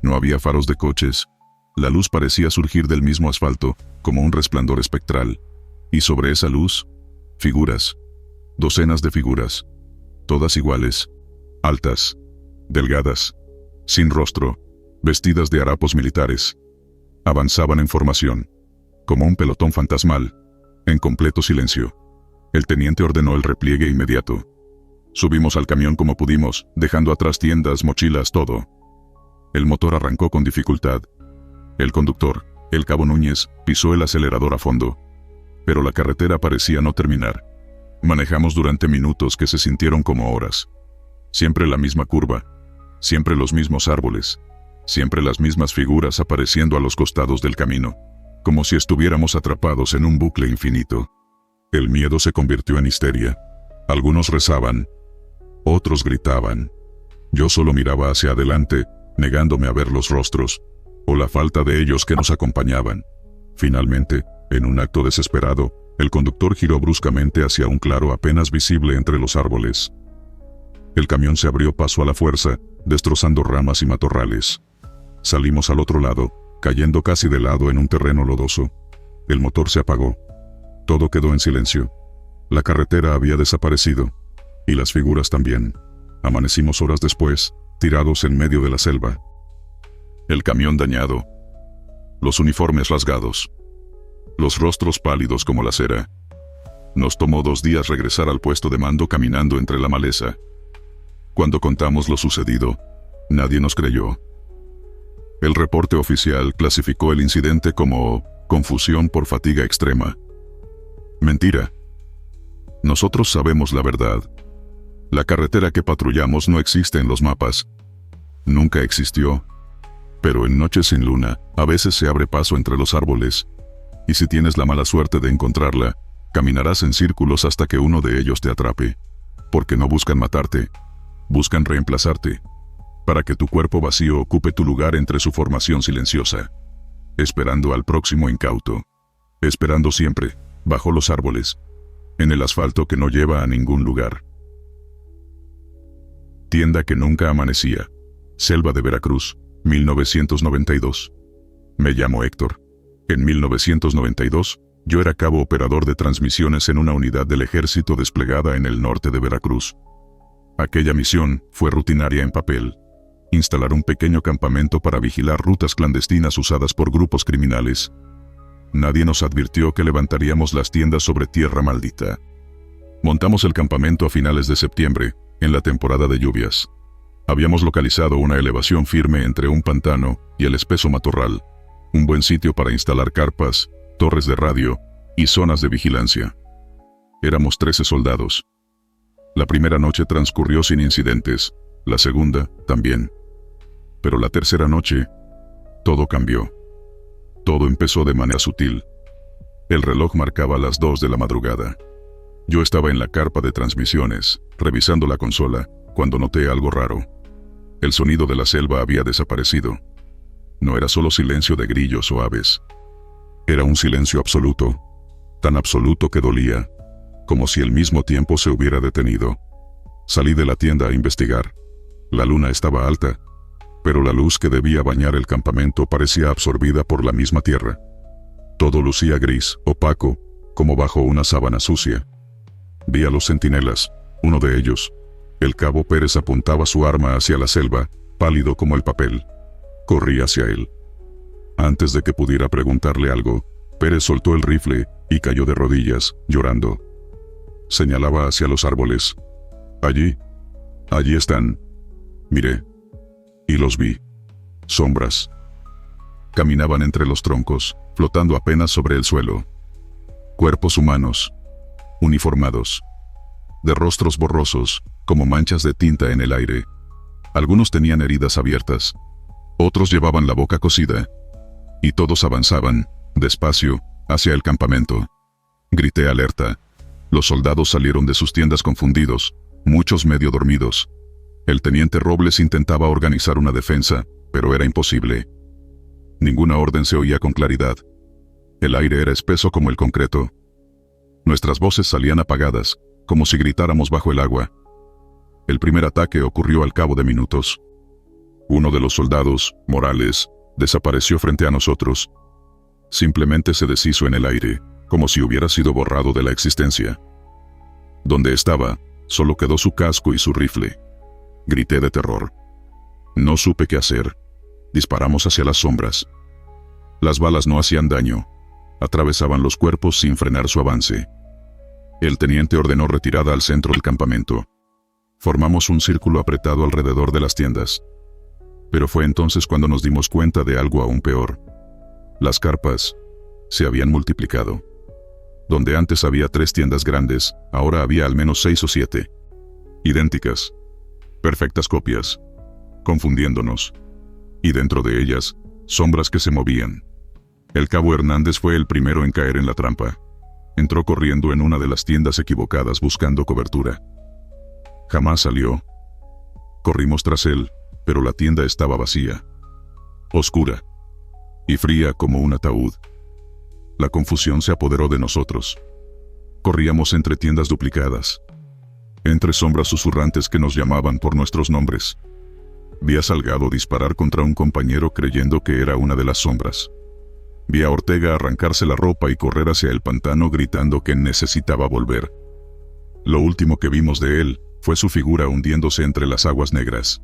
No había faros de coches. La luz parecía surgir del mismo asfalto, como un resplandor espectral. Y sobre esa luz, figuras. Docenas de figuras. Todas iguales. Altas. Delgadas. Sin rostro. Vestidas de harapos militares. Avanzaban en formación. como un pelotón fantasmal, en completo silencio. El teniente ordenó el repliegue inmediato. Subimos al camión como pudimos, dejando atrás tiendas, mochilas, todo. El motor arrancó con dificultad. El conductor, el cabo Núñez, pisó el acelerador a fondo. Pero la carretera parecía no terminar. Manejamos durante minutos que se sintieron como horas. Siempre la misma curva, siempre los mismos árboles, siempre las mismas figuras apareciendo a los costados del camino, como si estuviéramos atrapados en un bucle infinito. El miedo se convirtió en histeria. Algunos rezaban, otros gritaban. Yo solo miraba hacia adelante, negándome a ver los rostros, o la falta de ellos que nos acompañaban. Finalmente, en un acto desesperado, el conductor giró bruscamente hacia un claro apenas visible entre los árboles. El camión se abrió paso a la fuerza, destrozando ramas y matorrales. Salimos al otro lado, cayendo casi de lado en un terreno lodoso. El motor se apagó. Todo quedó en silencio. La carretera había desaparecido. Y las figuras también. Amanecimos horas después, tirados en medio de la selva. El camión dañado. Los uniformes rasgados. Los rostros pálidos como la cera. Nos tomó 2 días regresar al puesto de mando caminando entre la maleza. Cuando contamos lo sucedido, nadie nos creyó. El reporte oficial clasificó el incidente como confusión por fatiga extrema. Mentira. Nosotros sabemos la verdad. La carretera que patrullamos no existe en los mapas. Nunca existió. Pero en noches sin luna, a veces se abre paso entre los árboles. Y si tienes la mala suerte de encontrarla, caminarás en círculos hasta que uno de ellos te atrape. Porque no buscan matarte. Buscan reemplazarte, para que tu cuerpo vacío ocupe tu lugar entre su formación silenciosa, esperando al próximo incauto, esperando siempre, bajo los árboles, en el asfalto que no lleva a ningún lugar. Tienda que nunca amanecía, Selva de Veracruz, 1992. Me llamo Héctor. En 1992, yo era cabo operador de transmisiones en una unidad del ejército desplegada en el norte de Veracruz. Aquella misión fue rutinaria en papel. Instalar un pequeño campamento para vigilar rutas clandestinas usadas por grupos criminales. Nadie nos advirtió que levantaríamos las tiendas sobre tierra maldita. Montamos el campamento a finales de septiembre, en la temporada de lluvias. Habíamos localizado una elevación firme entre un pantano y el espeso matorral. Un buen sitio para instalar carpas, torres de radio y zonas de vigilancia. Éramos 13 soldados. La primera noche transcurrió sin incidentes, la segunda también. Pero la tercera noche, todo cambió. Todo empezó de manera sutil. El reloj marcaba las 2 de la madrugada. Yo estaba en la carpa de transmisiones, revisando la consola, cuando noté algo raro. El sonido de la selva había desaparecido. No era solo silencio de grillos o aves. Era un silencio absoluto, tan absoluto que dolía, como si el mismo tiempo se hubiera detenido. Salí de la tienda a investigar. La luna estaba alta, pero la luz que debía bañar el campamento parecía absorbida por la misma tierra. Todo lucía gris, opaco, como bajo una sábana sucia. Vi a los centinelas. Uno de ellos, el cabo Pérez, apuntaba su arma hacia la selva, pálido como el papel. Corrí hacia él. Antes de que pudiera preguntarle algo, Pérez soltó el rifle y cayó de rodillas, llorando. Señalaba hacia los árboles. Allí están. Miré. Y los vi. Sombras. Caminaban entre los troncos, flotando apenas sobre el suelo. Cuerpos humanos. Uniformados. De rostros borrosos, como manchas de tinta en el aire. Algunos tenían heridas abiertas. Otros llevaban la boca cosida. Y todos avanzaban, despacio, hacia el campamento. Grité alerta. Los soldados salieron de sus tiendas confundidos, muchos medio dormidos. El teniente Robles intentaba organizar una defensa, pero era imposible. Ninguna orden se oía con claridad. El aire era espeso como el concreto. Nuestras voces salían apagadas, como si gritáramos bajo el agua. El primer ataque ocurrió al cabo de minutos. Uno de los soldados, Morales, desapareció frente a nosotros. Simplemente se deshizo en el aire, como si hubiera sido borrado de la existencia. Donde estaba, solo quedó su casco y su rifle. Grité de terror. No supe qué hacer. Disparamos hacia las sombras. Las balas no hacían daño, Atravesaban los cuerpos sin frenar su avance. El teniente ordenó retirada al centro del campamento. Formamos un círculo apretado alrededor de las tiendas. Pero fue entonces cuando nos dimos cuenta de algo aún peor. Las carpas se habían multiplicado. Donde antes había 3 tiendas grandes, ahora había al menos 6 o 7. Idénticas. Perfectas copias. Confundiéndonos. Y dentro de ellas, sombras que se movían. El cabo Hernández fue el primero en caer en la trampa. Entró corriendo en una de las tiendas equivocadas buscando cobertura. Jamás salió. Corrimos tras él, pero la tienda estaba vacía. Oscura. Y fría como un ataúd. La confusión se apoderó de nosotros. Corríamos entre tiendas duplicadas. Entre sombras susurrantes que nos llamaban por nuestros nombres. Vi a Salgado disparar contra un compañero creyendo que era una de las sombras. Vi a Ortega arrancarse la ropa y correr hacia el pantano gritando que necesitaba volver. Lo último que vimos de él fue su figura hundiéndose entre las aguas negras.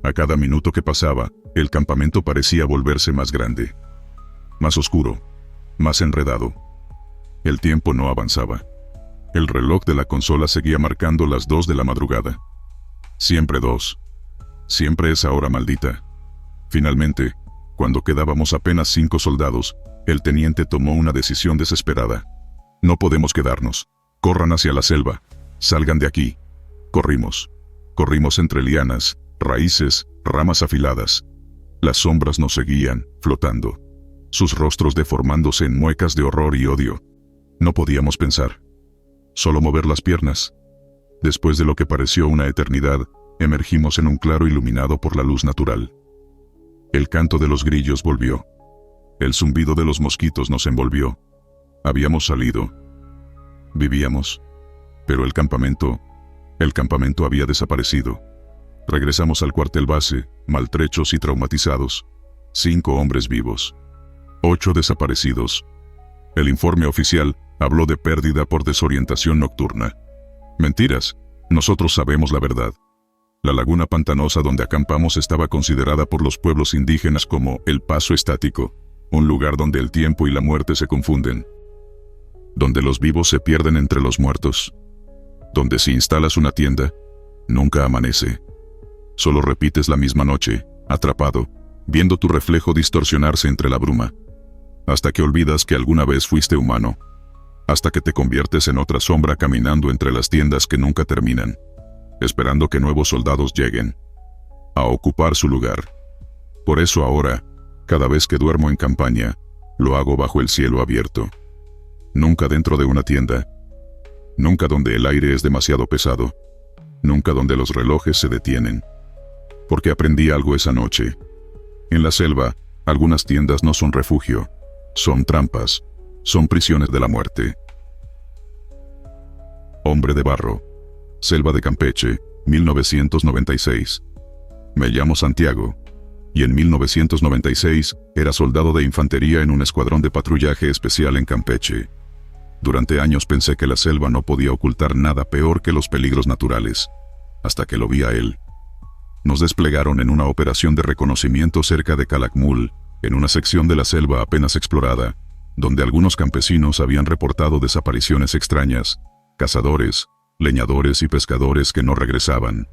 A cada minuto que pasaba, el campamento parecía volverse más grande. Más oscuro. Más enredado. El tiempo no avanzaba. El reloj de la consola seguía marcando las 2 de la madrugada. Siempre 2. Siempre esa hora maldita. Finalmente, cuando quedábamos apenas 5 soldados, el teniente tomó una decisión desesperada. No podemos quedarnos. Corran hacia la selva. Salgan de aquí. Corrimos. Corrimos entre lianas, raíces, ramas afiladas. Las sombras nos seguían, flotando. Sus rostros deformándose en muecas de horror y odio. No podíamos pensar. Solo mover las piernas. Después de lo que pareció una eternidad, emergimos en un claro iluminado por la luz natural. El canto de los grillos volvió. El zumbido de los mosquitos nos envolvió. Habíamos salido. Vivíamos. Pero el campamento había desaparecido. Regresamos al cuartel base, maltrechos y traumatizados. 5 hombres vivos. 8 desaparecidos. El informe oficial habló de pérdida por desorientación nocturna. Mentiras, nosotros sabemos la verdad. La laguna pantanosa donde acampamos estaba considerada por los pueblos indígenas como el paso estático, un lugar donde el tiempo y la muerte se confunden. Donde los vivos se pierden entre los muertos. Donde si instalas una tienda, nunca amanece. Solo repites la misma noche, atrapado, viendo tu reflejo distorsionarse entre la bruma. Hasta que olvidas que alguna vez fuiste humano. Hasta que te conviertes en otra sombra caminando entre las tiendas que nunca terminan. Esperando que nuevos soldados lleguen a ocupar su lugar. Por eso ahora, cada vez que duermo en campaña, lo hago bajo el cielo abierto. Nunca dentro de una tienda. Nunca donde el aire es demasiado pesado. Nunca donde los relojes se detienen. Porque aprendí algo esa noche. En la selva, algunas tiendas no son refugio. Son trampas. Son prisiones de la muerte. Hombre de barro. Selva de Campeche, 1996. Me llamo Santiago. Y en 1996, era soldado de infantería en un escuadrón de patrullaje especial en Campeche. Durante años pensé que la selva no podía ocultar nada peor que los peligros naturales. Hasta que lo vi a él. Nos desplegaron en una operación de reconocimiento cerca de Calakmul, en una sección de la selva apenas explorada, donde algunos campesinos habían reportado desapariciones extrañas, cazadores, leñadores y pescadores que no regresaban,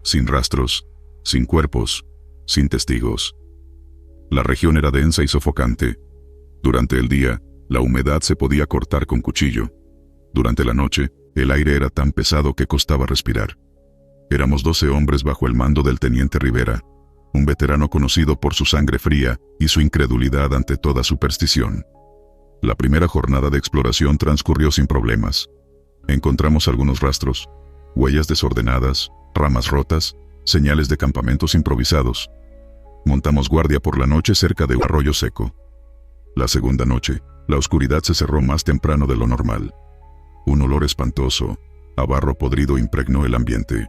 sin rastros, sin cuerpos, sin testigos. La región era densa y sofocante. Durante el día, la humedad se podía cortar con cuchillo. Durante la noche, el aire era tan pesado que costaba respirar. Éramos 12 hombres bajo el mando del teniente Rivera, un veterano conocido por su sangre fría y su incredulidad ante toda superstición. La primera jornada de exploración transcurrió sin problemas. Encontramos algunos rastros, huellas desordenadas, ramas rotas, señales de campamentos improvisados. Montamos guardia por la noche cerca de un arroyo seco. La segunda noche, la oscuridad se cerró más temprano de lo normal. Un olor espantoso, a barro podrido impregnó el ambiente.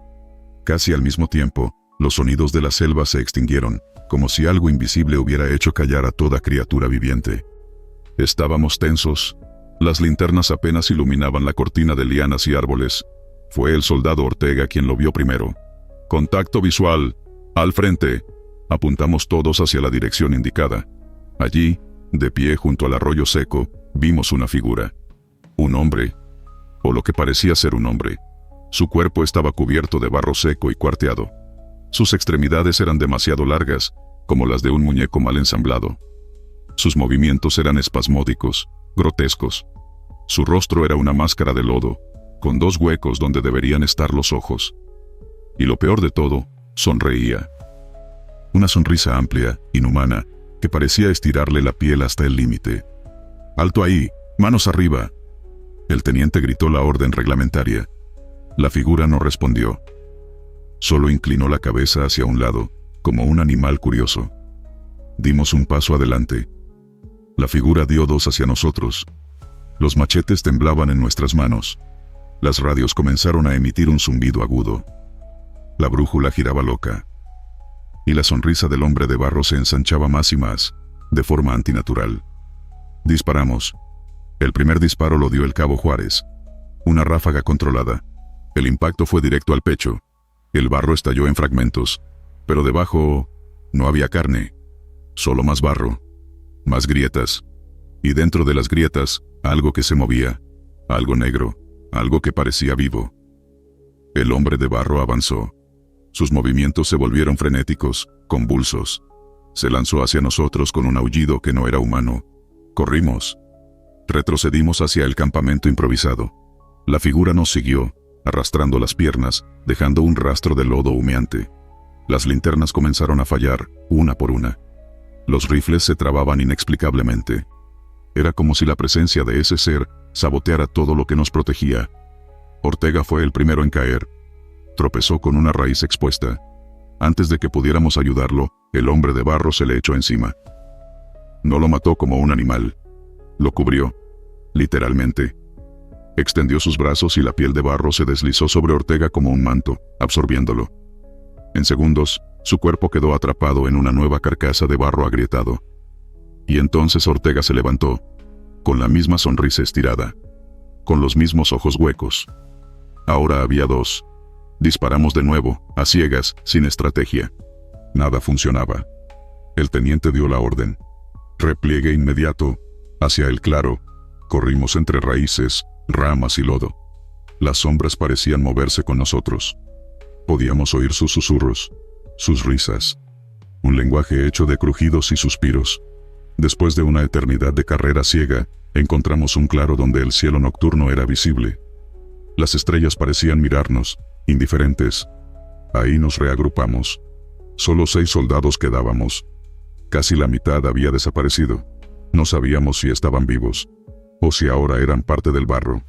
Casi al mismo tiempo, los sonidos de la selva se extinguieron, como si algo invisible hubiera hecho callar a toda criatura viviente. Estábamos tensos. Las linternas apenas iluminaban la cortina de lianas y árboles. Fue el soldado Ortega quien lo vio primero. Contacto visual. Al frente. Apuntamos todos hacia la dirección indicada. Allí, De pie junto al arroyo seco, vimos una figura. Un hombre, o lo que parecía ser un hombre. Su cuerpo estaba cubierto de barro seco y cuarteado. Sus extremidades eran demasiado largas, como las de un muñeco mal ensamblado. Sus movimientos eran espasmódicos, grotescos. Su rostro era una máscara de lodo, con 2 huecos donde deberían estar los ojos. Y lo peor de todo, sonreía. Una sonrisa amplia, inhumana, que parecía estirarle la piel hasta el límite. «¡Alto ahí! ¡Manos arriba!». El teniente gritó la orden reglamentaria. La figura no respondió. Solo inclinó la cabeza hacia un lado, como un animal curioso. Dimos un paso adelante. La figura dio 2 hacia nosotros. Los machetes temblaban en nuestras manos. Las radios comenzaron a emitir un zumbido agudo. La brújula giraba loca. Y la sonrisa del hombre de barro se ensanchaba más y más, de forma antinatural. Disparamos. El primer disparo lo dio el cabo Juárez. Una ráfaga controlada. El impacto fue directo al pecho. El barro estalló en fragmentos. Pero debajo no había carne. Solo más barro. Más grietas. Y dentro de las grietas, algo que se movía. Algo negro. Algo que parecía vivo. El hombre de barro avanzó. Sus movimientos se volvieron frenéticos, convulsos. Se lanzó hacia nosotros con un aullido que no era humano. Corrimos. Retrocedimos hacia el campamento improvisado. La figura nos siguió, arrastrando las piernas, dejando un rastro de lodo humeante. Las linternas comenzaron a fallar, una por una. Los rifles se trababan inexplicablemente. Era como si la presencia de ese ser saboteara todo lo que nos protegía. Ortega fue el primero en caer. Tropezó con una raíz expuesta. Antes de que pudiéramos ayudarlo, el hombre de barro se le echó encima. No lo mató como un animal. Lo cubrió. Literalmente. Extendió sus brazos y la piel de barro se deslizó sobre Ortega como un manto, absorbiéndolo. En segundos, su cuerpo quedó atrapado en una nueva carcasa de barro agrietado. Y entonces Ortega se levantó, con la misma sonrisa estirada, con los mismos ojos huecos. Ahora había 2. Disparamos de nuevo, a ciegas, sin estrategia. Nada funcionaba. El teniente dio la orden. Repliegue inmediato, hacia el claro. Corrimos entre raíces, ramas y lodo. Las sombras parecían moverse con nosotros. Podíamos oír sus susurros, sus risas. Un lenguaje hecho de crujidos y suspiros. Después de una eternidad de carrera ciega, encontramos un claro donde el cielo nocturno era visible. Las estrellas parecían mirarnos, indiferentes. Ahí nos reagrupamos. Solo 6 soldados quedábamos. Casi la mitad había desaparecido. No sabíamos si estaban vivos, o si ahora eran parte del barro.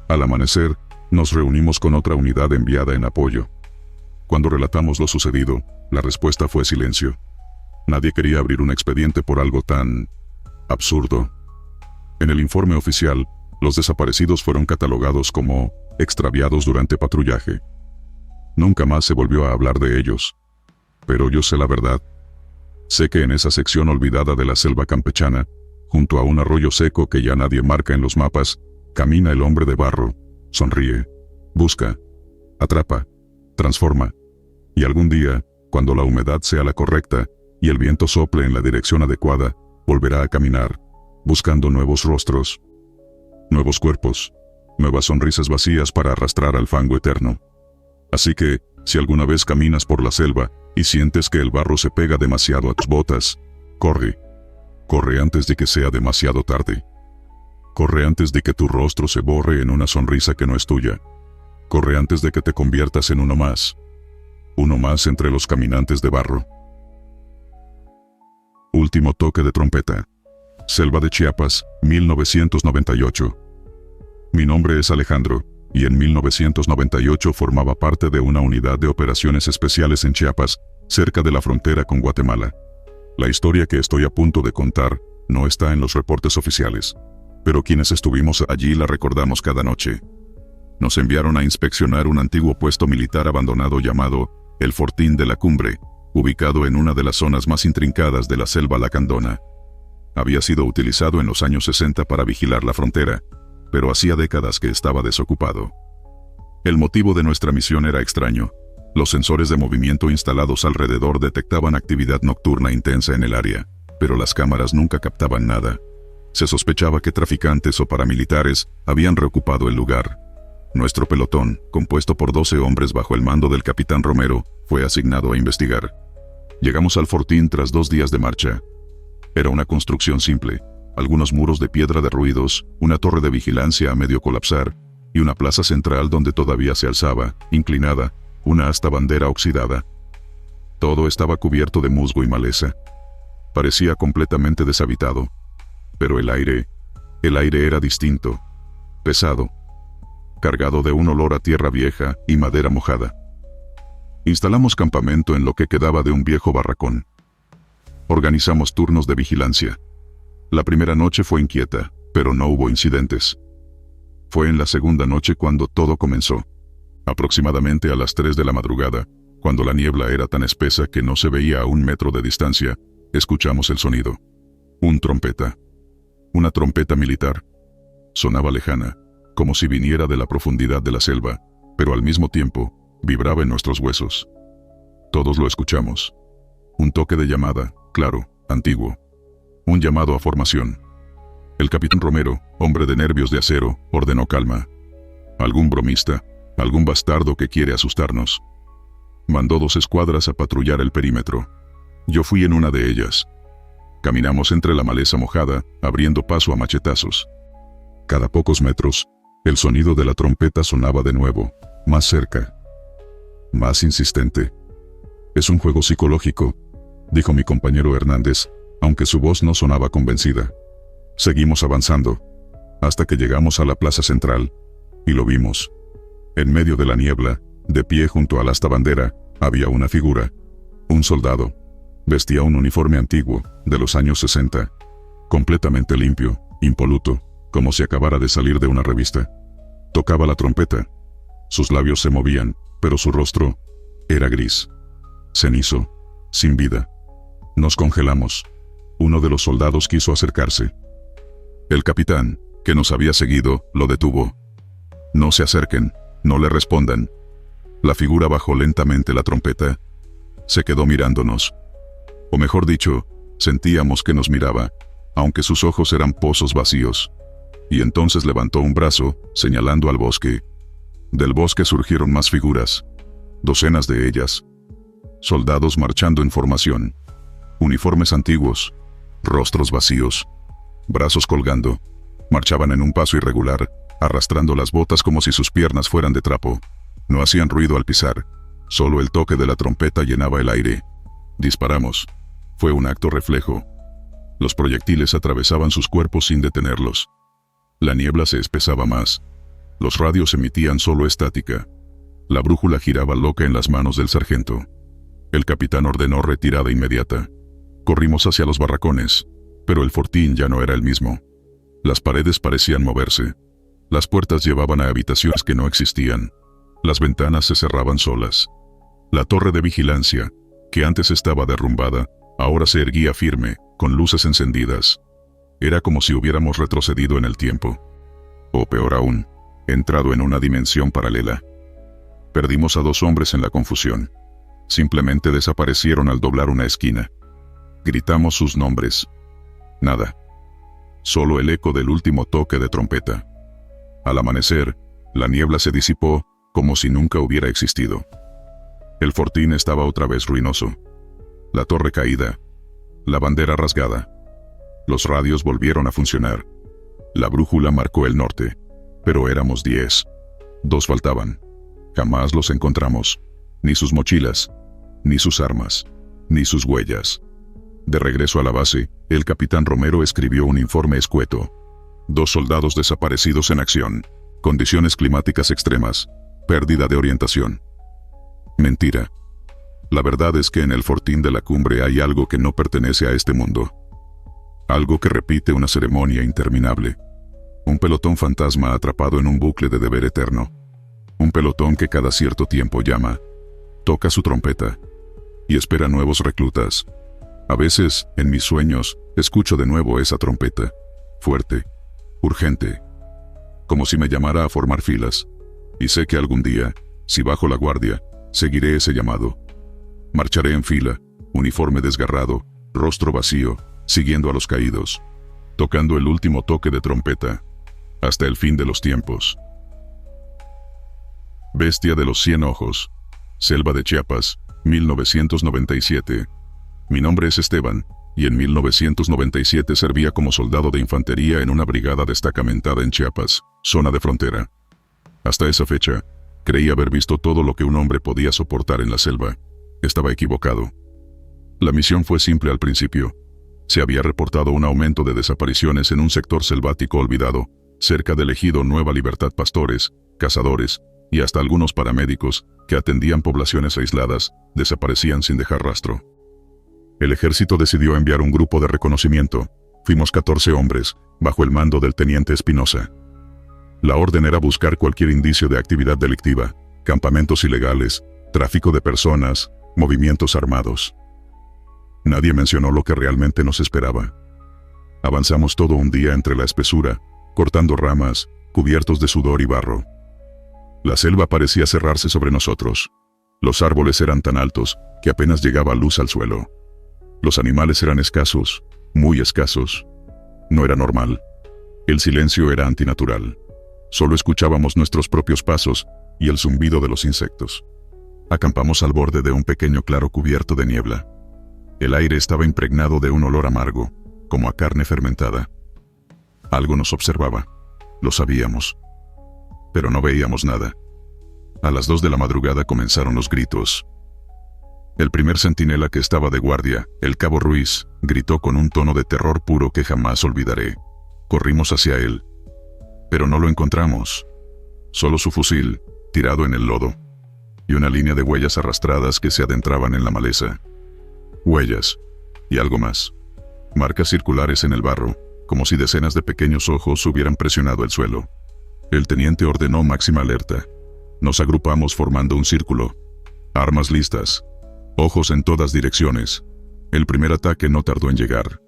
Al amanecer, nos reunimos con otra unidad enviada en apoyo. Cuando relatamos lo sucedido, la respuesta fue silencio. Nadie quería abrir un expediente por algo tan absurdo. En el informe oficial, los desaparecidos fueron catalogados como extraviados durante patrullaje. Nunca más se volvió a hablar de ellos. Pero yo sé la verdad. Sé que en esa sección olvidada de la selva campechana, junto a un arroyo seco que ya nadie marca en los mapas, camina el hombre de barro, sonríe, busca, atrapa, transforma. Y algún día, cuando la humedad sea la correcta y el viento sople en la dirección adecuada, volverá a caminar, buscando nuevos rostros, nuevos cuerpos, nuevas sonrisas vacías para arrastrar al fango eterno. Así que, si alguna vez caminas por la selva y sientes que el barro se pega demasiado a tus botas, corre. Corre antes de que sea demasiado tarde. Corre antes de que tu rostro se borre en una sonrisa que no es tuya. Corre antes de que te conviertas en uno más. Uno más entre los caminantes de barro. Último toque de trompeta. Selva de Chiapas, 1998. Mi nombre es Alejandro, y en 1998 formaba parte de una unidad de operaciones especiales en Chiapas, cerca de la frontera con Guatemala. La historia que estoy a punto de contar no está en los reportes oficiales, pero quienes estuvimos allí la recordamos cada noche. Nos enviaron a inspeccionar un antiguo puesto militar abandonado llamado el Fortín de la Cumbre, ubicado en una de las zonas más intrincadas de la selva lacandona. Había sido utilizado en los años 60 para vigilar la frontera, pero hacía décadas que estaba desocupado. El motivo de nuestra misión era extraño. Los sensores de movimiento instalados alrededor detectaban actividad nocturna intensa en el área, pero las cámaras nunca captaban nada. Se sospechaba que traficantes o paramilitares habían reocupado el lugar. Nuestro pelotón, compuesto por 12 hombres bajo el mando del capitán Romero, fue asignado a investigar. Llegamos al fortín tras 2 días de marcha. Era una construcción simple, algunos muros de piedra derruidos, una torre de vigilancia a medio colapsar, y una plaza central donde todavía se alzaba, inclinada, una asta bandera oxidada. Todo estaba cubierto de musgo y maleza. Parecía completamente deshabitado. Pero el aire era distinto, pesado, cargado de un olor a tierra vieja y madera mojada. Instalamos campamento en lo que quedaba de un viejo barracón. Organizamos turnos de vigilancia. La primera noche fue inquieta, pero no hubo incidentes. Fue en la segunda noche cuando todo comenzó. Aproximadamente a las 3 de la madrugada, cuando la niebla era tan espesa que no se veía a 1 metro de distancia, escuchamos el sonido. Un trompeta. Una trompeta militar. Sonaba lejana, como si viniera de la profundidad de la selva, pero al mismo tiempo, vibraba en nuestros huesos. Todos lo escuchamos. Un toque de llamada, claro, antiguo. Un llamado a formación. El capitán Romero, hombre de nervios de acero, ordenó calma. Algún bromista, algún bastardo que quiere asustarnos. Mandó 2 escuadras a patrullar el perímetro. Yo fui en una de ellas. Caminamos entre la maleza mojada, abriendo paso a machetazos. Cada pocos metros, el sonido de la trompeta sonaba de nuevo, más cerca, más insistente. Es un juego psicológico, dijo mi compañero Hernández, aunque su voz no sonaba convencida. Seguimos avanzando, hasta que llegamos a la plaza central, y lo vimos. En medio de la niebla, de pie junto al asta bandera, había una figura, un soldado. Vestía un uniforme antiguo, de los años 60, completamente limpio, impoluto, como si acabara de salir de una revista. Tocaba la trompeta. Sus labios se movían, pero su rostro era gris, cenizo, sin vida. Nos congelamos. Uno de los soldados quiso acercarse. El capitán, que nos había seguido, lo detuvo. No se acerquen, no le respondan. La figura bajó lentamente la trompeta. Se quedó mirándonos. O mejor dicho, sentíamos que nos miraba, aunque sus ojos eran pozos vacíos. Y entonces levantó un brazo, señalando al bosque. Del bosque surgieron más figuras, docenas de ellas. Soldados marchando en formación. Uniformes antiguos, rostros vacíos, brazos colgando. Marchaban en un paso irregular, arrastrando las botas como si sus piernas fueran de trapo. No hacían ruido al pisar, solo el toque de la trompeta llenaba el aire. Disparamos. Fue un acto reflejo. Los proyectiles atravesaban sus cuerpos sin detenerlos. La niebla se espesaba más. Los radios emitían solo estática. La brújula giraba loca en las manos del sargento. El capitán ordenó retirada inmediata. Corrimos hacia los barracones, pero el fortín ya no era el mismo. Las paredes parecían moverse. Las puertas llevaban a habitaciones que no existían. Las ventanas se cerraban solas. La torre de vigilancia, que antes estaba derrumbada, ahora se erguía firme, con luces encendidas. Era como si hubiéramos retrocedido en el tiempo. O peor aún, entrado en una dimensión paralela. Perdimos a 2 hombres en la confusión. Simplemente desaparecieron al doblar una esquina. Gritamos sus nombres. Nada. Solo el eco del último toque de trompeta. Al amanecer, la niebla se disipó, como si nunca hubiera existido. El fortín estaba otra vez ruinoso. La torre caída. La bandera rasgada. Los radios volvieron a funcionar. La brújula marcó el norte. Pero éramos 10. 2 faltaban. Jamás los encontramos. Ni sus mochilas, ni sus armas, ni sus huellas. De regreso a la base, el capitán Romero escribió un informe escueto. 2 soldados desaparecidos en acción. Condiciones climáticas extremas. Pérdida de orientación. Mentira. La verdad es que en el fortín de la cumbre hay algo que no pertenece a este mundo. Algo que repite una ceremonia interminable. Un pelotón fantasma atrapado en un bucle de deber eterno. Un pelotón que cada cierto tiempo llama, toca su trompeta y espera nuevos reclutas. A veces, en mis sueños, escucho de nuevo esa trompeta, fuerte, urgente, como si me llamara a formar filas. Y sé que algún día, si bajo la guardia, seguiré ese llamado. Marcharé en fila, uniforme desgarrado, rostro vacío, siguiendo a los caídos, tocando el último toque de trompeta, hasta el fin de los tiempos. Bestia de los 100 ojos. Selva de Chiapas, 1997. Mi nombre es Esteban, y en 1997 servía como soldado de infantería en una brigada destacamentada en Chiapas, zona de frontera. Hasta esa fecha, creí haber visto todo lo que un hombre podía soportar en la selva. Estaba equivocado. La misión fue simple al principio. Se había reportado un aumento de desapariciones en un sector selvático olvidado, cerca del ejido Nueva Libertad. Pastores, cazadores y hasta algunos paramédicos que atendían poblaciones aisladas desaparecían sin dejar rastro. El ejército decidió enviar un grupo de reconocimiento. Fuimos 14 hombres, bajo el mando del teniente Espinosa. La orden era buscar cualquier indicio de actividad delictiva, campamentos ilegales, tráfico de personas, movimientos armados. Nadie mencionó lo que realmente nos esperaba. Avanzamos todo un día entre la espesura, cortando ramas, cubiertos de sudor y barro. La selva parecía cerrarse sobre nosotros. Los árboles eran tan altos que apenas llegaba luz al suelo. Los animales eran escasos, muy escasos. No era normal. El silencio era antinatural. Solo escuchábamos nuestros propios pasos y el zumbido de los insectos. Acampamos al borde de un pequeño claro cubierto de niebla. El aire estaba impregnado de un olor amargo, como a carne fermentada. Algo nos observaba. Lo sabíamos. Pero no veíamos nada. A las 2 de la madrugada comenzaron los gritos. El primer centinela que estaba de guardia, el cabo Ruiz, gritó con un tono de terror puro que jamás olvidaré. Corrimos hacia él. Pero no lo encontramos. Solo su fusil, tirado en el lodo. Y una línea de huellas arrastradas que se adentraban en la maleza. Huellas. Y algo más. Marcas circulares en el barro, como si decenas de pequeños ojos hubieran presionado el suelo. El teniente ordenó máxima alerta. Nos agrupamos formando un círculo. Armas listas. Ojos en todas direcciones. El primer ataque no tardó en llegar.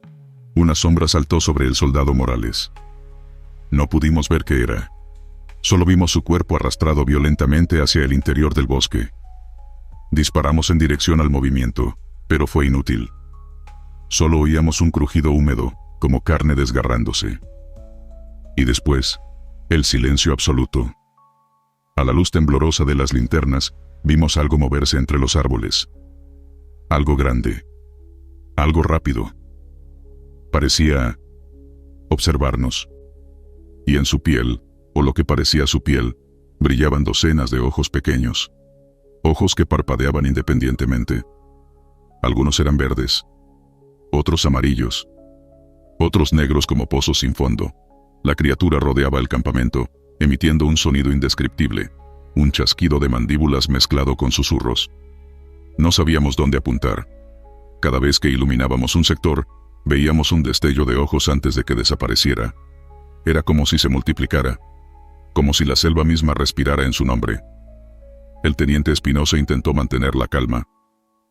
Una sombra saltó sobre el soldado Morales. No pudimos ver qué era. Solo vimos su cuerpo arrastrado violentamente hacia el interior del bosque. Disparamos en dirección al movimiento, pero fue inútil. Solo oíamos un crujido húmedo, como carne desgarrándose. Y después, el silencio absoluto. A la luz temblorosa de las linternas, vimos algo moverse entre los árboles. Algo grande. Algo rápido. Parecía observarnos. Y en su piel, o lo que parecía su piel, brillaban docenas de ojos pequeños. Ojos que parpadeaban independientemente. Algunos eran verdes. Otros amarillos. Otros negros como pozos sin fondo. La criatura rodeaba el campamento, emitiendo un sonido indescriptible, un chasquido de mandíbulas mezclado con susurros. No sabíamos dónde apuntar. Cada vez que iluminábamos un sector, veíamos un destello de ojos antes de que desapareciera. Era como si se multiplicara, como si la selva misma respirara en su nombre. El teniente Espinosa intentó mantener la calma.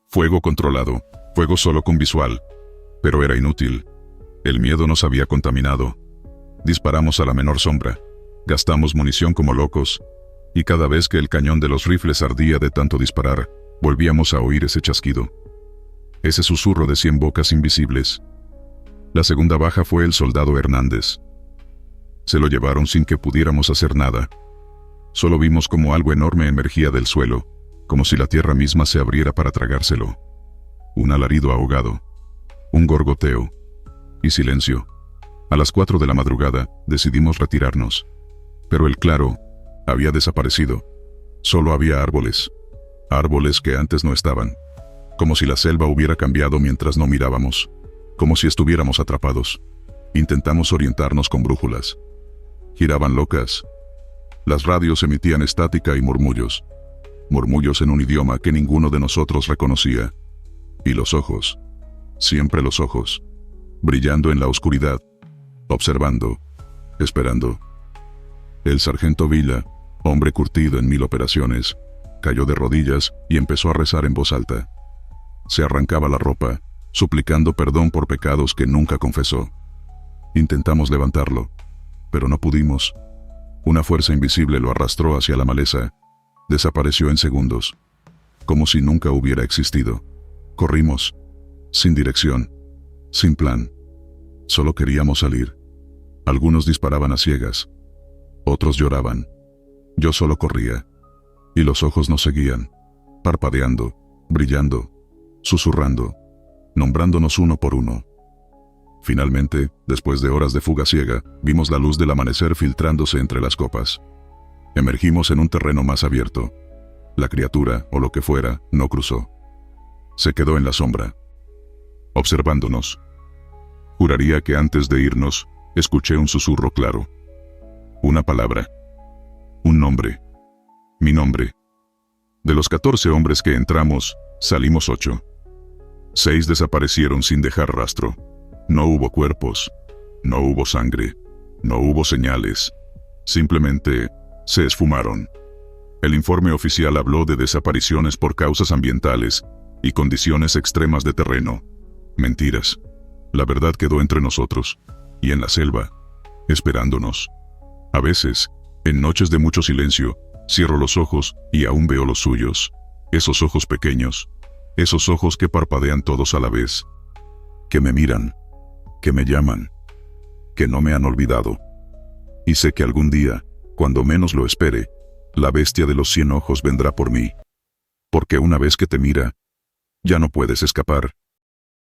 Fuego controlado, fuego solo con visual. Pero era inútil. El miedo nos había contaminado. Disparamos a la menor sombra. Gastamos munición como locos. Y cada vez que el cañón de los rifles ardía de tanto disparar, volvíamos a oír ese chasquido. Ese susurro de 100 bocas invisibles. La segunda baja fue el soldado Hernández. Se lo llevaron sin que pudiéramos hacer nada. Solo vimos como algo enorme emergía del suelo, como si la tierra misma se abriera para tragárselo. Un alarido ahogado. Un gorgoteo. Y silencio. A las 4 de la madrugada, decidimos retirarnos. Pero el claro había desaparecido. Solo había árboles. Árboles que antes no estaban. Como si la selva hubiera cambiado mientras no mirábamos. Como si estuviéramos atrapados. Intentamos orientarnos con brújulas. Giraban locas. Las radios emitían estática y murmullos. Murmullos en un idioma que ninguno de nosotros reconocía. Y los ojos. Siempre los ojos. Brillando en la oscuridad. Observando. Esperando. El sargento Villa, hombre curtido en 1000 operaciones, cayó de rodillas y empezó a rezar en voz alta. Se arrancaba la ropa, suplicando perdón por pecados que nunca confesó. Intentamos levantarlo, pero no pudimos. Una fuerza invisible lo arrastró hacia la maleza. Desapareció en segundos, como si nunca hubiera existido. Corrimos, sin dirección, sin plan. Solo queríamos salir. Algunos disparaban a ciegas. Otros lloraban. Yo solo corría. Y los ojos nos seguían, parpadeando, brillando, susurrando, nombrándonos uno por uno. Finalmente, después de horas de fuga ciega, vimos la luz del amanecer filtrándose entre las copas. Emergimos en un terreno más abierto. La criatura, o lo que fuera, no cruzó. Se quedó en la sombra, observándonos. Juraría que antes de irnos, escuché un susurro claro. Una palabra. Un nombre. Mi nombre. De los 14 hombres que entramos, salimos 8. 6 desaparecieron sin dejar rastro. No hubo cuerpos. No hubo sangre. No hubo señales. Simplemente, se esfumaron. El informe oficial habló de desapariciones por causas ambientales y condiciones extremas de terreno. Mentiras. La verdad quedó entre nosotros, y en la selva, esperándonos. A veces, en noches de mucho silencio, cierro los ojos y aún veo los suyos. Esos ojos pequeños. Esos ojos que parpadean todos a la vez. Que me miran. Que me llaman. Que no me han olvidado. Y sé que algún día, cuando menos lo espere, la bestia de los 100 ojos vendrá por mí. Porque una vez que te mira, ya no puedes escapar.